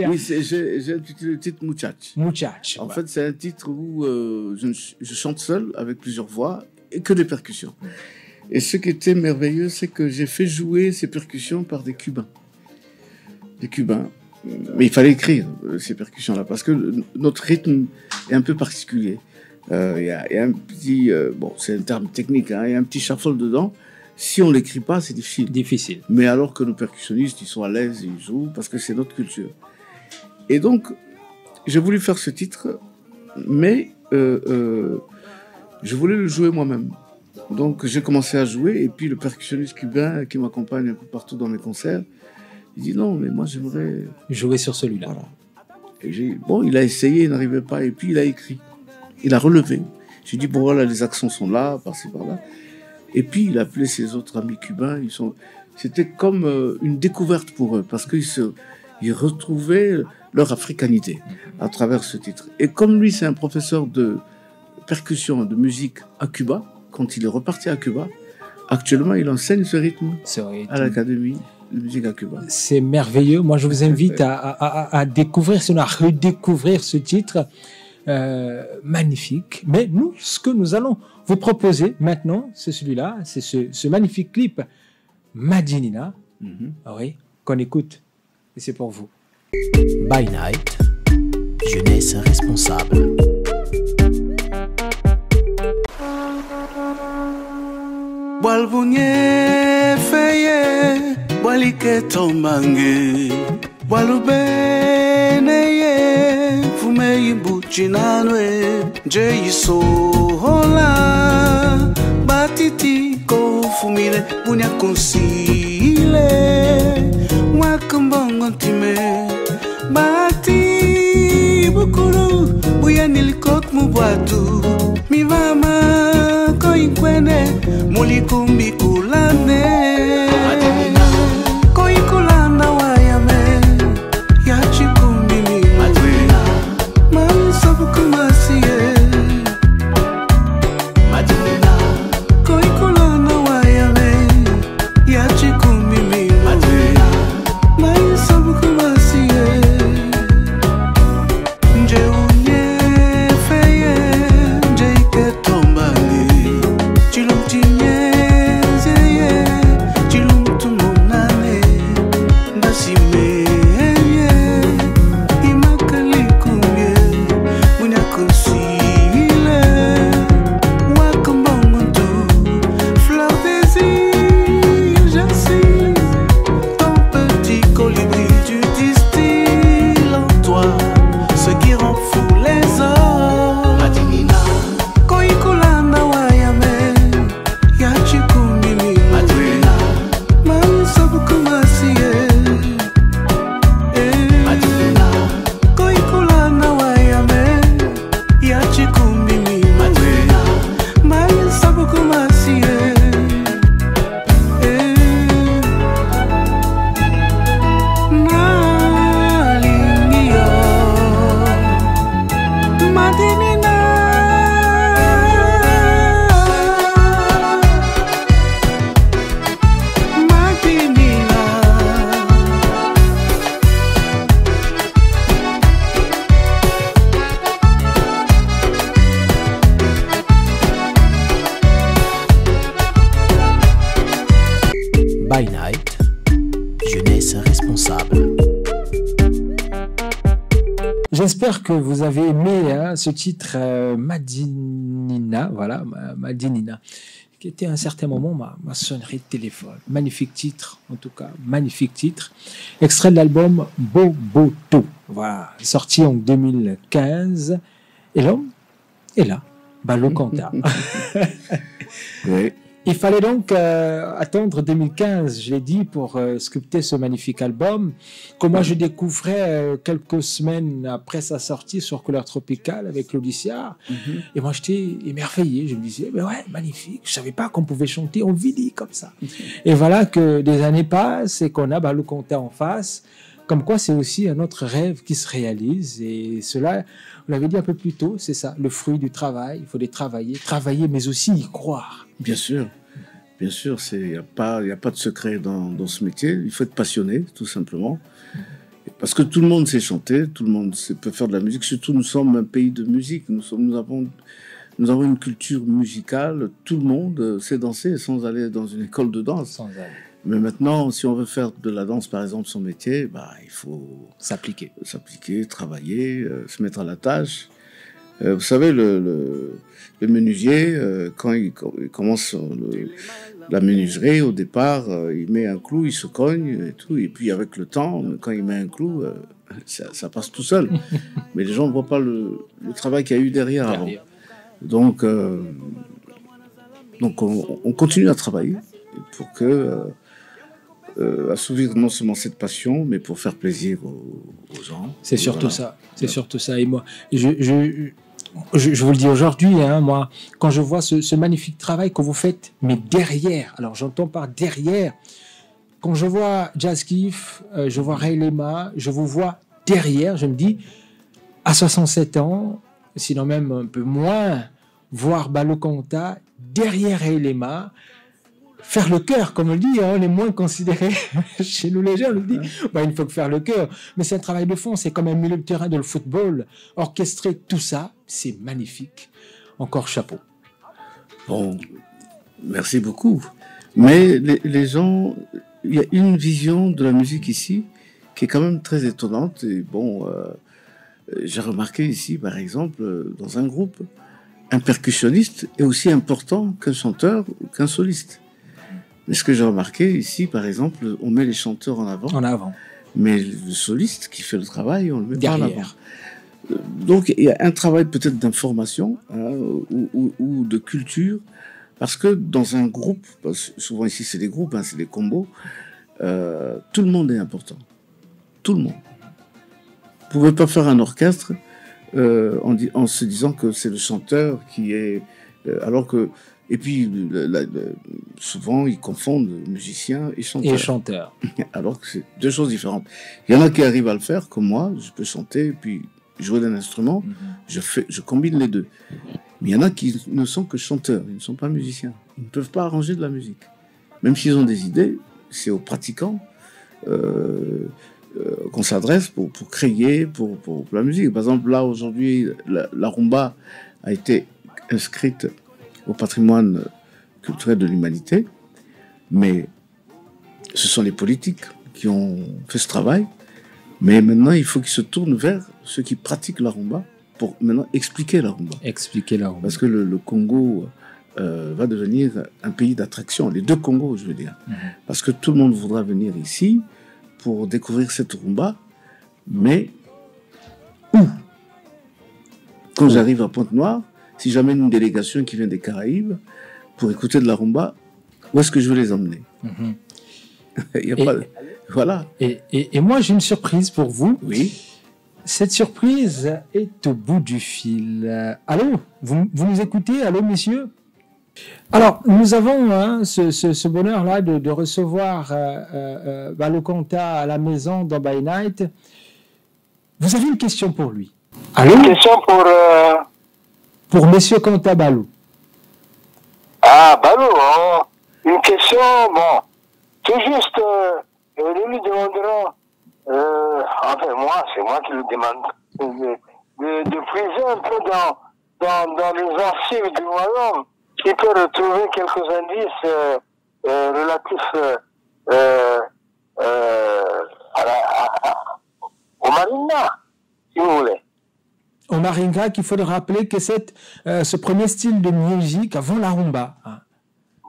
Oui, j'ai intitulé le titre Muchach. Muchach. En fait, c'est un titre où je chante seul avec plusieurs voix et que des percussions. Et ce qui était merveilleux, c'est que j'ai fait jouer ces percussions par des Cubains. Des Cubains. Mais il fallait écrire ces percussions-là parce que notre rythme est un peu particulier. Il y a un petit... bon, c'est un terme technique, hein, il y a un petit shuffle dedans. Si on ne l'écrit pas, c'est difficile. Mais alors que nos percussionnistes, ils sont à l'aise, ils jouent parce que c'est notre culture. Et donc, j'ai voulu faire ce titre, mais je voulais le jouer moi-même. Donc, j'ai commencé à jouer et puis le percussionniste cubain qui m'accompagne un peu partout dans mes concerts, il dit non, mais moi j'aimerais jouer sur celui-là. Voilà. Et bon, il a essayé, il n'arrivait pas et puis il a écrit. Il a relevé. J'ai dit bon voilà, les accents sont là, par-ci par-là. Et puis il a appelé ses autres amis cubains. C'était comme une découverte pour eux parce qu'ils retrouvaient leur africanité à travers ce titre. Et comme lui, c'est un professeur de percussion, de musique à Cuba, quand il est reparti à Cuba, actuellement il enseigne ce rythme à l'Académie de musique à Cuba. C'est merveilleux. Moi, je vous invite à découvrir, sinon à redécouvrir ce titre magnifique. Mais nous, ce que nous allons vous proposer maintenant, c'est celui-là, c'est ce magnifique clip Madinina, oui, qu'on écoute. Et c'est pour vous. By Night, jeunesse responsable. Walbunye feye, walike tombange, walubeneye, fume ibuchinanwe, je yisohola, batiti ko fumile, bunya konsile, wakambongo time, bati bukuru, buya nilikok mubwatu, mi mama ko inkwene, mulikumbi kulane Madinina ko ikulana wayame ya chikumbi mi Madinina man sabu kumasiye Madinina ko ikulana wayame ya chikumbi mi Madinina man sabu kumasiye nje unye feye nje iketombangi chilumtinye By Night, jeunesse responsable. J'espère que vous avez aimé hein, ce titre Madinina, voilà, Madinina, qui était à un certain moment ma sonnerie de téléphone. Magnifique titre, en tout cas, magnifique titre. Extrait de l'album Boboto, voilà, sorti en 2015. Et l'homme est là, Balo Kanta. Oui. Il fallait donc attendre 2015, je l'ai dit, pour sculpter ce magnifique album, que moi je découvrais quelques semaines après sa sortie sur Couleur Tropicale avec l'Odyssea. Et moi j'étais émerveillé, je me disais, mais ouais, magnifique, je savais pas qu'on pouvait chanter en Vili comme ça. Et voilà que des années passent et qu'on a Balou Konta en face, comme quoi c'est aussi un autre rêve qui se réalise. Et cela, on l'avait dit un peu plus tôt, c'est ça, le fruit du travail, il faut les travailler mais aussi y croire. Bien sûr, il n'y a pas de secret dans ce métier. Il faut être passionné, tout simplement. Parce que tout le monde sait chanter, tout le monde peut faire de la musique. Surtout, nous sommes un pays de musique. Nous avons une culture musicale. Tout le monde sait danser sans aller dans une école de danse. Sans aller. Mais maintenant, si on veut faire de la danse, par exemple, son métier, il faut s'appliquer, travailler, se mettre à la tâche. Vous savez, le menuisier, quand il commence la menuiserie, au départ, il met un clou, il se cogne et tout. Et puis, avec le temps, quand il met un clou, ça passe tout seul. Mais les gens ne voient pas le travail qu'il y a eu derrière. Avant. Donc, on continue à travailler pour assouvir non seulement cette passion, mais pour faire plaisir aux gens. C'est surtout ça. C'est surtout ça. Et moi, je vous le dis aujourd'hui, moi, quand je vois ce magnifique travail que vous faites, mais derrière, alors j'entends par derrière, quand je vois Jazz Kiff, je vois Ray Lema, je vous vois derrière, je me dis, à 67 ans, sinon même un peu moins, voir Balou Konta derrière Ray Lema, faire le cœur, comme on le dit, on est moins considéré chez nous les gens, on le dit, il ne faut que faire le cœur. Mais c'est un travail de fond, c'est comme un milieu de terrain de le football. Orchestrer tout ça, c'est magnifique. Encore chapeau. Bon, merci beaucoup. Mais les gens, il y a une vision de la musique ici qui est quand même très étonnante. Et bon, j'ai remarqué ici, par exemple, dans un groupe, un percussionniste est aussi important qu'un chanteur ou qu'un soliste. Mais ce que j'ai remarqué ici, par exemple, on met les chanteurs en avant. En avant. Mais le soliste qui fait le travail, on le met derrière. Pas en avant. Donc, il y a un travail peut-être d'information ou de culture. Parce que dans un groupe, souvent ici c'est des groupes, c'est des combos, tout le monde est important. Tout le monde. Vous ne pouvez pas faire un orchestre en se disant que c'est le chanteur qui est... alors que... Et puis, souvent, ils confondent musiciens et chanteurs. Et chanteurs. Alors que c'est deux choses différentes. Il y en a qui arrivent à le faire, comme moi. Je peux chanter et puis jouer d'un instrument. Je combine les deux. Mais il y en a qui ne sont que chanteurs. Ils ne sont pas musiciens. Ils ne peuvent pas arranger de la musique. Même s'ils ont des idées, c'est aux pratiquants qu'on s'adresse pour créer, pour la musique. Par exemple, là, aujourd'hui, la rumba a été inscrite au patrimoine culturel de l'humanité, mais ce sont les politiques qui ont fait ce travail. Mais maintenant, il faut qu'ils se tournent vers ceux qui pratiquent la rumba pour maintenant expliquer la rumba. Expliquer la rumba. Parce que le Congo va devenir un pays d'attraction. Les deux Congos, je veux dire. Parce que tout le monde voudra venir ici pour découvrir cette rumba. Mais où? Quand j'arrive à Pointe-Noire, si j'amène une délégation qui vient des Caraïbes pour écouter de la rumba, où est-ce que je vais les emmener? Il y a pas... Voilà. Et moi, j'ai une surprise pour vous. Oui. Cette surprise est au bout du fil. Allô, vous nous écoutez? Allô, messieurs? Alors, nous avons ce bonheur-là de recevoir Balou Konta à la maison dans By Night. Vous avez une question pour lui? Allô? Une question pour Monsieur Konta Balou. Ah, Balou, hein. Une question, bon, tout juste, nous lui demanderons, enfin moi, c'est moi qui lui demande, de puiser un peu dans les archives du royaume, qui peut retrouver quelques indices relatifs au Maringa, si vous voulez. Au Maringa, qu'il faut rappeler que c'est ce premier style de musique avant la rumba.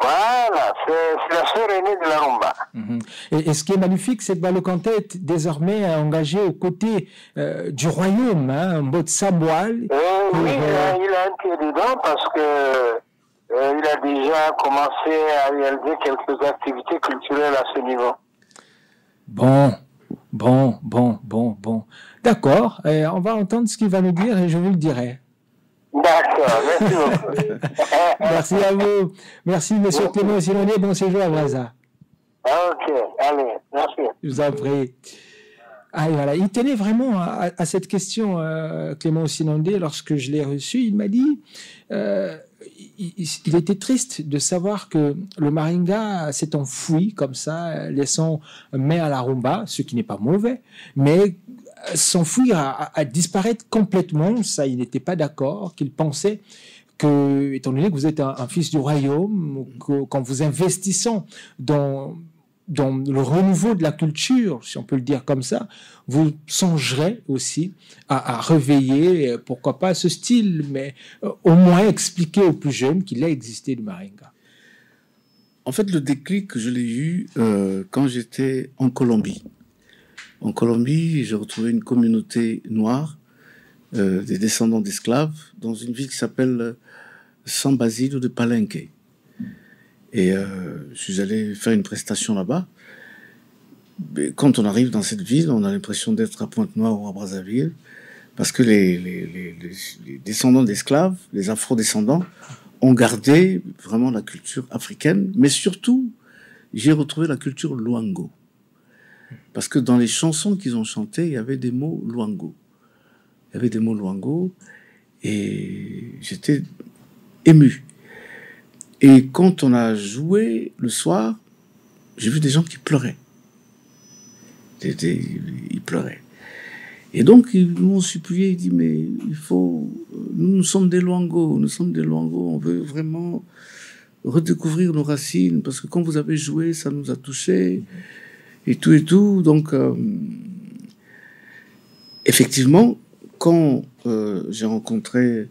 Voilà, c'est la sœur aînée de la rumba. Et ce qui est magnifique, c'est que Balou Konta est désormais engagé aux côtés du royaume, en mode Samoal. Oui, il a un pied dedans parce que il a déjà commencé à réaliser quelques activités culturelles à ce niveau. Bon. D'accord, on va entendre ce qu'il va nous dire et je vous le dirai. D'accord, merci beaucoup. Merci à vous. Merci, monsieur Clément Sinondé. Bon séjour à Brazza. Ok, allez, merci. Je vous en prie. Ah, voilà. Il tenait vraiment à cette question, Clément Sinondé, lorsque je l'ai reçu. Il m'a dit il était triste de savoir que le Maringa s'est enfoui comme ça, laissant main à la rumba, ce qui n'est pas mauvais, mais s'enfuir à disparaître complètement, ça, il n'était pas d'accord, qu'il pensait que, étant donné que vous êtes un fils du royaume, qu'en vous investissant dans le renouveau de la culture, si on peut le dire comme ça, vous songerez aussi à réveiller, pourquoi pas ce style, mais au moins expliquer aux plus jeunes qu'il a existé du Maringa. En fait, le déclic, je l'ai eu quand j'étais en Colombie. En Colombie, j'ai retrouvé une communauté noire, des descendants d'esclaves, dans une ville qui s'appelle San Basilio de Palenque. Et je suis allé faire une prestation là-bas. Mais quand on arrive dans cette ville, on a l'impression d'être à Pointe-Noire ou à Brazzaville, parce que les descendants d'esclaves, les afro-descendants, ont gardé vraiment la culture africaine, mais surtout, j'ai retrouvé la culture luango. Parce que dans les chansons qu'ils ont chantées, il y avait des mots luango. Il y avait des mots luango, et j'étais ému. Et quand on a joué le soir, j'ai vu des gens qui pleuraient. Ils pleuraient. Et donc, ils m'ont supplié, ils disent, mais il faut... Nous sommes des luangos, on veut vraiment redécouvrir nos racines, parce que quand vous avez joué, ça nous a touchés, et tout. Donc, effectivement, quand j'ai rencontré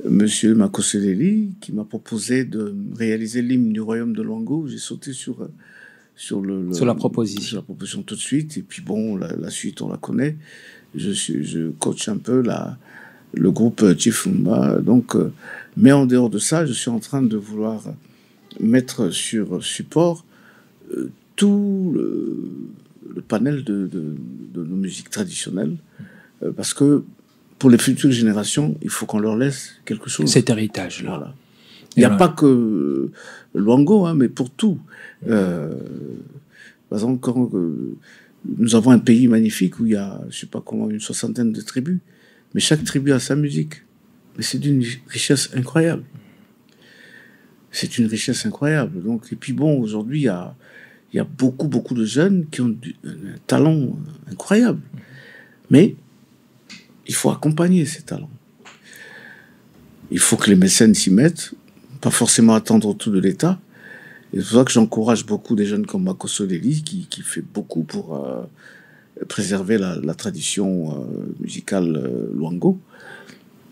Monsieur Makoseleli, qui m'a proposé de réaliser l'hymne du royaume de Luango, j'ai sauté sur la proposition tout de suite. Et puis bon, la suite, on la connaît. Je coach un peu le groupe Chifumba. Donc, mais en dehors de ça, je suis en train de vouloir mettre sur support tout le panel de nos musiques traditionnelles, parce que pour les futures générations, il faut qu'on leur laisse quelque chose. Cet héritage-là. Voilà. Il n'y a pas que Luango, mais pour tout. Par exemple, quand nous avons un pays magnifique où il y a, je ne sais pas comment, une 60aine de tribus, mais chaque tribu a sa musique. Mais c'est d'une richesse incroyable. C'est une richesse incroyable. Donc, et puis bon, aujourd'hui, il y a beaucoup de jeunes qui ont un talent incroyable. Mais il faut accompagner ces talents. Il faut que les mécènes s'y mettent, pas forcément attendre tout de l'État. Et c'est pour ça que j'encourage beaucoup des jeunes comme Makoseleli, qui fait beaucoup pour préserver la tradition musicale luango.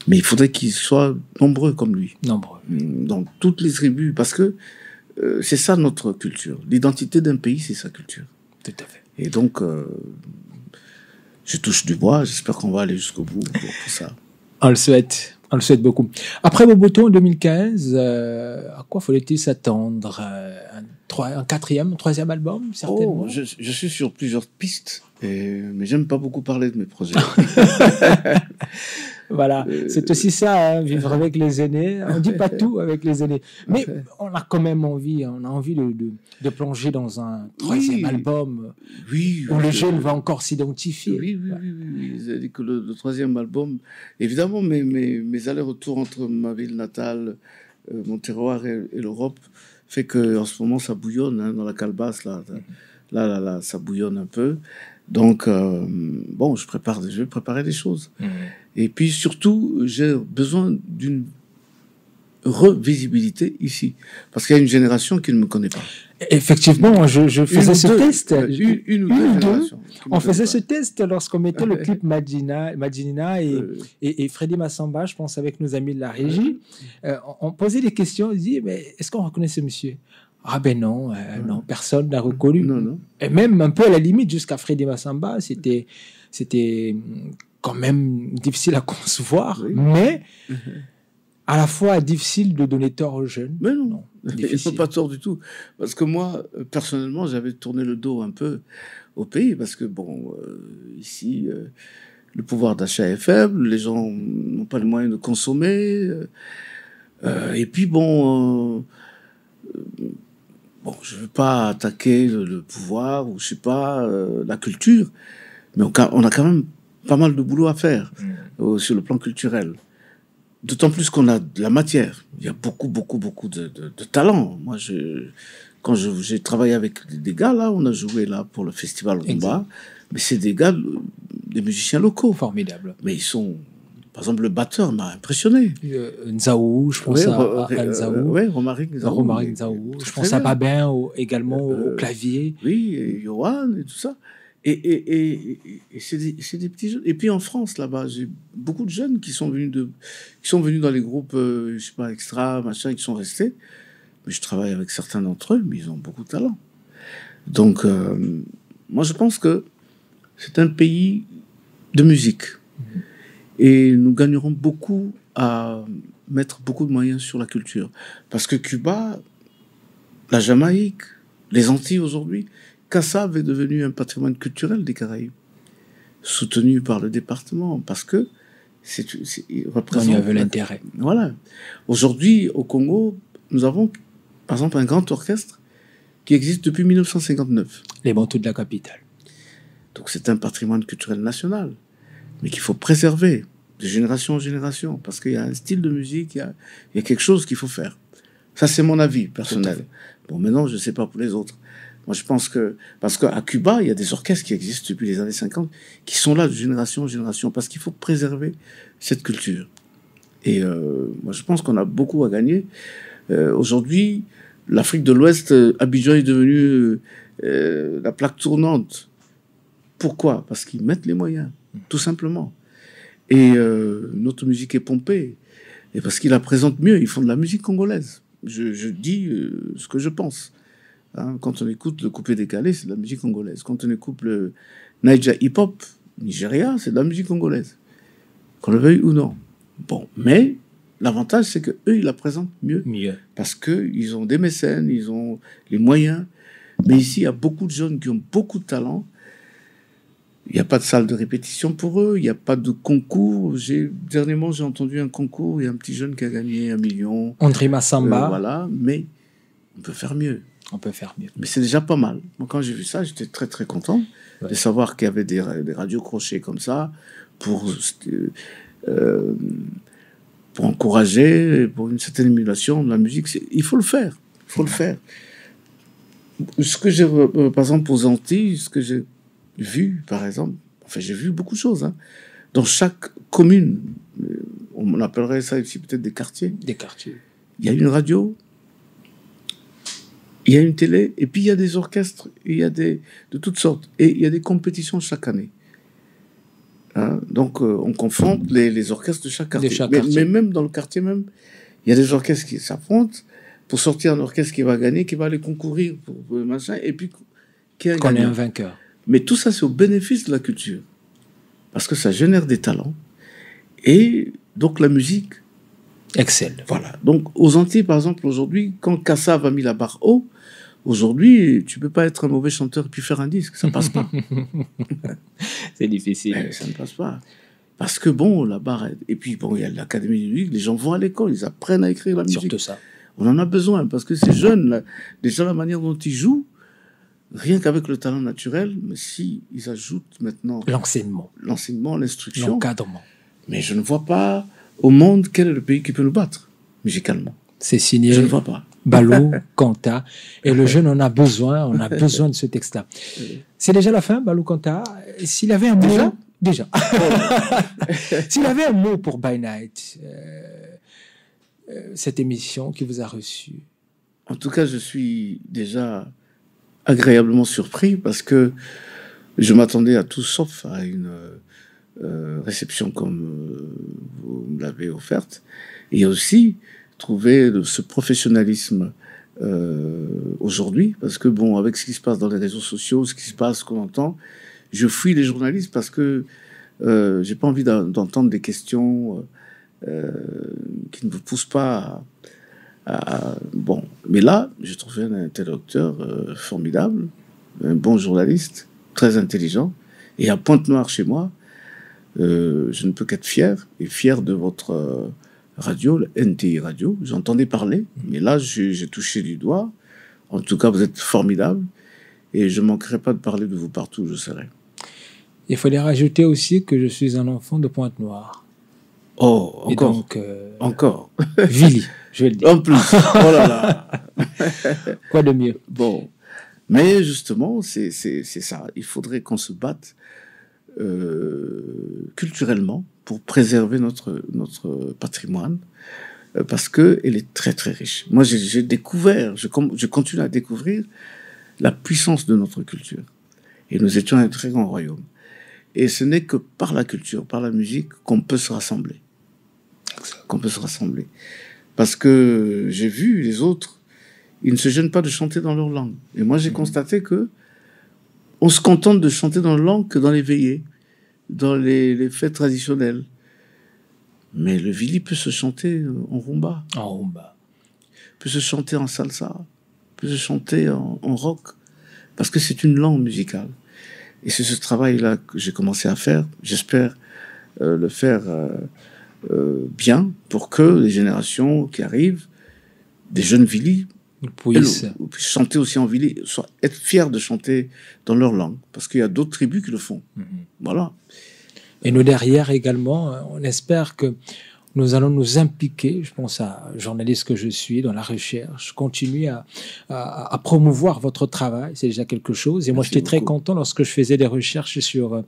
Mais il faudrait qu'ils soient nombreux comme lui. Nombreux. Dans toutes les tribus, parce que c'est ça notre culture. L'identité d'un pays, c'est sa culture. Tout à fait. Et donc, je touche du bois, j'espère qu'on va aller jusqu'au bout pour ça. On le souhaite beaucoup. Après Mobutu en 2015, à quoi fallait-il s'attendre? Un troisième album, certainement? Je suis sur plusieurs pistes, mais j'aime pas beaucoup parler de mes projets. Voilà, c'est aussi ça, vivre avec les aînés. On ne dit pas tout avec les aînés. Mais on a quand même envie, de plonger dans un troisième album où le jeune va encore s'identifier. Oui. C'est-à-dire que le troisième album, évidemment, mes allers-retours entre ma ville natale, mon terroir et l'Europe, fait qu'en ce moment, ça bouillonne dans la calebasse. Là, ça bouillonne un peu. Donc, je vais préparer des choses. Et puis, surtout, j'ai besoin d'une revisibilité ici. Parce qu'il y a une génération qui ne me connaît pas. Effectivement, je faisais ce test. Une ou deux générations. On faisait ce test lorsqu'on mettait le clip Madinina et Freddy Massamba, je pense, avec nos amis de la régie. On posait des questions, on disait, mais est-ce qu'on reconnaît ce monsieur? Ah ben non, non, personne n'a reconnu. Non. Et même un peu à la limite, jusqu'à Freddy Massamba, c'était quand même difficile à concevoir. Oui. Mais à la fois difficile de donner tort aux jeunes. Mais non, ils difficile. n'ont pas tort du tout. Parce que moi, personnellement, j'avais tourné le dos un peu au pays, parce que, bon, ici, le pouvoir d'achat est faible, les gens n'ont pas les moyens de consommer, et puis, bon, je ne veux pas attaquer le pouvoir, ou je sais pas, la culture, mais on a quand même pas mal de boulot à faire sur le plan culturel. D'autant plus qu'on a de la matière. Il y a beaucoup de talent. Moi, quand j'ai travaillé avec des gars, là, on a joué là pour le festival Rumba, mais c'est des gars, des musiciens locaux. Formidable. Mais ils sont... Par exemple, le batteur m'a impressionné. Nzaou, je pense à Nzaou. Oui, Romaric Nzaou. Je pense à Babin également au clavier. Oui, et Johan et tout ça. Et c'est des petits jeunes. Et puis en France, là-bas, j'ai beaucoup de jeunes qui sont venus dans les groupes, je sais pas, extra, machin, qui sont restés. Mais je travaille avec certains d'entre eux, mais ils ont beaucoup de talent. Donc, moi, je pense que c'est un pays de musique. Et nous gagnerons beaucoup à mettre beaucoup de moyens sur la culture. Parce que Cuba, la Jamaïque, les Antilles aujourd'hui, Kassav est devenu un patrimoine culturel des Caraïbes, soutenu par le département, parce que il représente... On y avait l'intérêt. Voilà. Aujourd'hui, au Congo, nous avons, par exemple, un grand orchestre qui existe depuis 1959. Les Bantous de la capitale. Donc c'est un patrimoine culturel national, mais qu'il faut préserver de génération en génération, parce qu'il y a un style de musique, il y a quelque chose qu'il faut faire. Ça, c'est mon avis personnel. Bon, maintenant, je ne sais pas pour les autres. Moi, je pense que... Parce qu'à Cuba, il y a des orchestres qui existent depuis les années 50, qui sont là de génération en génération, parce qu'il faut préserver cette culture. Et moi, je pense qu'on a beaucoup à gagner. Aujourd'hui, l'Afrique de l'Ouest, Abidjan est devenue la plaque tournante. Pourquoi? Parce qu'ils mettent les moyens, tout simplement. Et notre musique est pompée. Et parce qu'ils la présentent mieux, ils font de la musique congolaise. Je dis ce que je pense. Hein, quand on écoute le coupé décalé, c'est de la musique congolaise. Quand on écoute le Naija hip-hop, Nigeria, c'est de la musique congolaise. Qu'on le veuille ou non. Bon, mais l'avantage, c'est qu'eux, ils la présentent mieux. Parce qu'ils ont des mécènes, ils ont les moyens. Mais ici, il y a beaucoup de jeunes qui ont beaucoup de talent. Il n'y a pas de salle de répétition pour eux, il n'y a pas de concours. Dernièrement, j'ai entendu un concours, il y a un petit jeune qui a gagné 1 million. André Massamba. Voilà, mais on peut faire mieux. On peut faire mieux. Mais c'est déjà pas mal. Moi, quand j'ai vu ça, j'étais très, très content de savoir qu'il y avait des radios crochets comme ça pour encourager, pour une certaine émulation de la musique. Il faut le faire. Il faut le faire. Ce que j'ai, par exemple, aux Antilles, ce que j'ai vu, par exemple, enfin, j'ai vu beaucoup de choses. Hein. Dans chaque commune, on appellerait ça ici peut-être des quartiers. Des quartiers. Il y a une radio, il y a une télé, et puis il y a des orchestres, il y a de toutes sortes. Et il y a des compétitions chaque année. Hein? Donc, on confronte les orchestres de chaque quartier. Mais même dans le quartier même, il y a des orchestres qui s'affrontent pour sortir un orchestre qui va gagner, qui va aller concourir pour le machin, et puis qui a qu'on est un vainqueur. Mais tout ça, c'est au bénéfice de la culture. Parce que ça génère des talents. Et donc, la musique excelle. Voilà. Donc, aux Antilles, par exemple, aujourd'hui, quand Kassav a mis la barre haut, aujourd'hui, tu peux pas être un mauvais chanteur et puis faire un disque. Ça passe pas. C'est difficile. Mais ça ne passe pas. Parce que, bon, la barre... Et puis, bon, il y a l'Académie de musique, les gens vont à l'école, ils apprennent à écrire la musique. Surtout ça. On en a besoin, parce que ces jeunes, là, déjà la manière dont ils jouent, rien qu'avec le talent naturel, mais si ils ajoutent maintenant... L'enseignement, l'instruction... l'encadrement. Mais je ne vois pas au monde quel est le pays qui peut nous battre, musicalement. C'est signé... Je ne vois pas. Balou, Kanta. Et le jeune en a besoin, on a besoin de ce texte-là. C'est déjà la fin, Balou Kanta. S'il avait un mot... Déjà. S'il avait un mot pour By Night, cette émission qui vous a reçu. En tout cas, je suis déjà agréablement surpris parce que je m'attendais à tout sauf à une réception comme vous me l'avez offerte. Et aussi trouver ce professionnalisme aujourd'hui, parce que bon, avec ce qui se passe dans les réseaux sociaux, ce qui se passe, qu'on entend, je fuis les journalistes parce que j'ai pas envie d'entendre des questions qui ne vous pousse pas bon. Mais là, j'ai trouvé un interlocuteur formidable, un bon journaliste, très intelligent. Et à Pointe-Noire, chez moi, je ne peux qu'être fier de votre radio, la NTI Radio. J'entendais parler, mais là, j'ai touché du doigt. En tout cas, vous êtes formidable. Et je ne manquerai pas de parler de vous partout où je serai. Il fallait rajouter aussi que je suis un enfant de Pointe-Noire. Oh, encore. Et donc, encore. Vili, je vais le dire. En plus. Oh là là. Quoi de mieux? Bon. Mais justement, c'est ça. Il faudrait qu'on se batte culturellement pour préserver notre patrimoine, parce qu'elle est très très riche. Moi, j'ai découvert, je continue à découvrir la puissance de notre culture. Et nous étions un très grand royaume. Et ce n'est que par la culture, par la musique, qu'on peut se rassembler. Parce que j'ai vu les autres, ils ne se gênent pas de chanter dans leur langue. Et moi, j'ai constaté que on se contente de chanter dans leur langue que dans les veillées, dans les fêtes traditionnelles. Mais le Vili peut se chanter en rumba. Peut se chanter en salsa. Peut se chanter en rock. Parce que c'est une langue musicale. Et c'est ce travail-là que j'ai commencé à faire. J'espère le faire bien pour que les générations qui arrivent, des jeunes Vili, puissent chanter aussi en Vili, être fiers de chanter dans leur langue. Parce qu'il y a d'autres tribus qui le font. Voilà. Et nous, derrière également, on espère que nous allons nous impliquer, je pense à journaliste que je suis, dans la recherche, continuer à promouvoir votre travail, c'est déjà quelque chose. Et moi, j'étais très content lorsque je faisais des recherches sur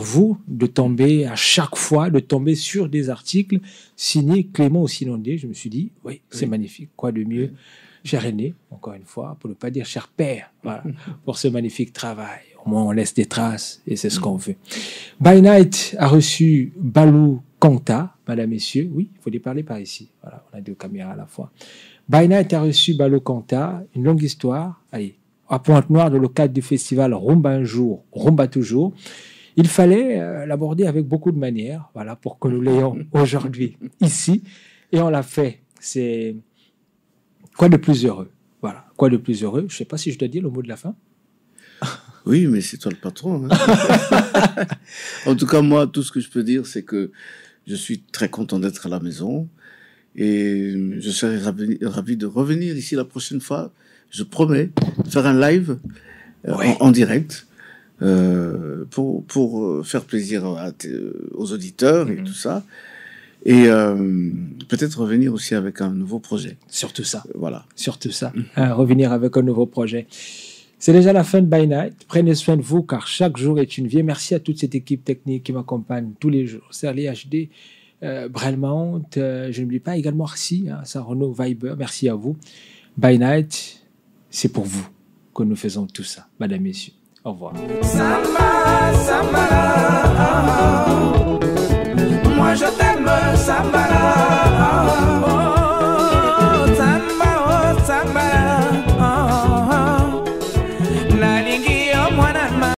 vous, de tomber à chaque fois, de tomber sur des articles signés Clément Ossinondé. Je me suis dit, oui, c'est magnifique, quoi de mieux. Cher aîné, encore une fois, pour ne pas dire cher père, voilà, pour ce magnifique travail. Au moins, on laisse des traces et c'est ce qu'on veut. By Night a reçu Balou Kanta, madame, messieurs. Oui, il faut les parler par ici. Voilà, on a deux caméras à la fois. By Night a reçu Balou Kanta, une longue histoire. Allez, à Pointe-Noire, dans le cadre du festival Rumba un jour, Rumba toujours. Il fallait l'aborder avec beaucoup de manières, voilà, pour que nous l'ayons aujourd'hui ici. Et on l'a fait. C'est quoi de plus heureux? Voilà, quoi de plus heureux? Je ne sais pas si je dois dire le mot de la fin. Oui, mais c'est toi le patron. Hein. En tout cas, moi, tout ce que je peux dire, c'est que je suis très content d'être à la maison et je serai ravi de revenir ici la prochaine fois. Je promets de faire un live en direct pour faire plaisir aux auditeurs et tout ça. Et peut-être revenir aussi avec un nouveau projet. Surtout ça. Voilà. Surtout ça. Revenir avec un nouveau projet. C'est déjà la fin de By Night. Prenez soin de vous, car chaque jour est une vie. Merci à toute cette équipe technique qui m'accompagne tous les jours. Serli HD, Brelmont, je n'oublie pas également Arcy, Renault Viber. Merci à vous. By Night, c'est pour vous que nous faisons tout ça. Madame, messieurs, au revoir. Samba, Samba, moi je t'aime, Samba.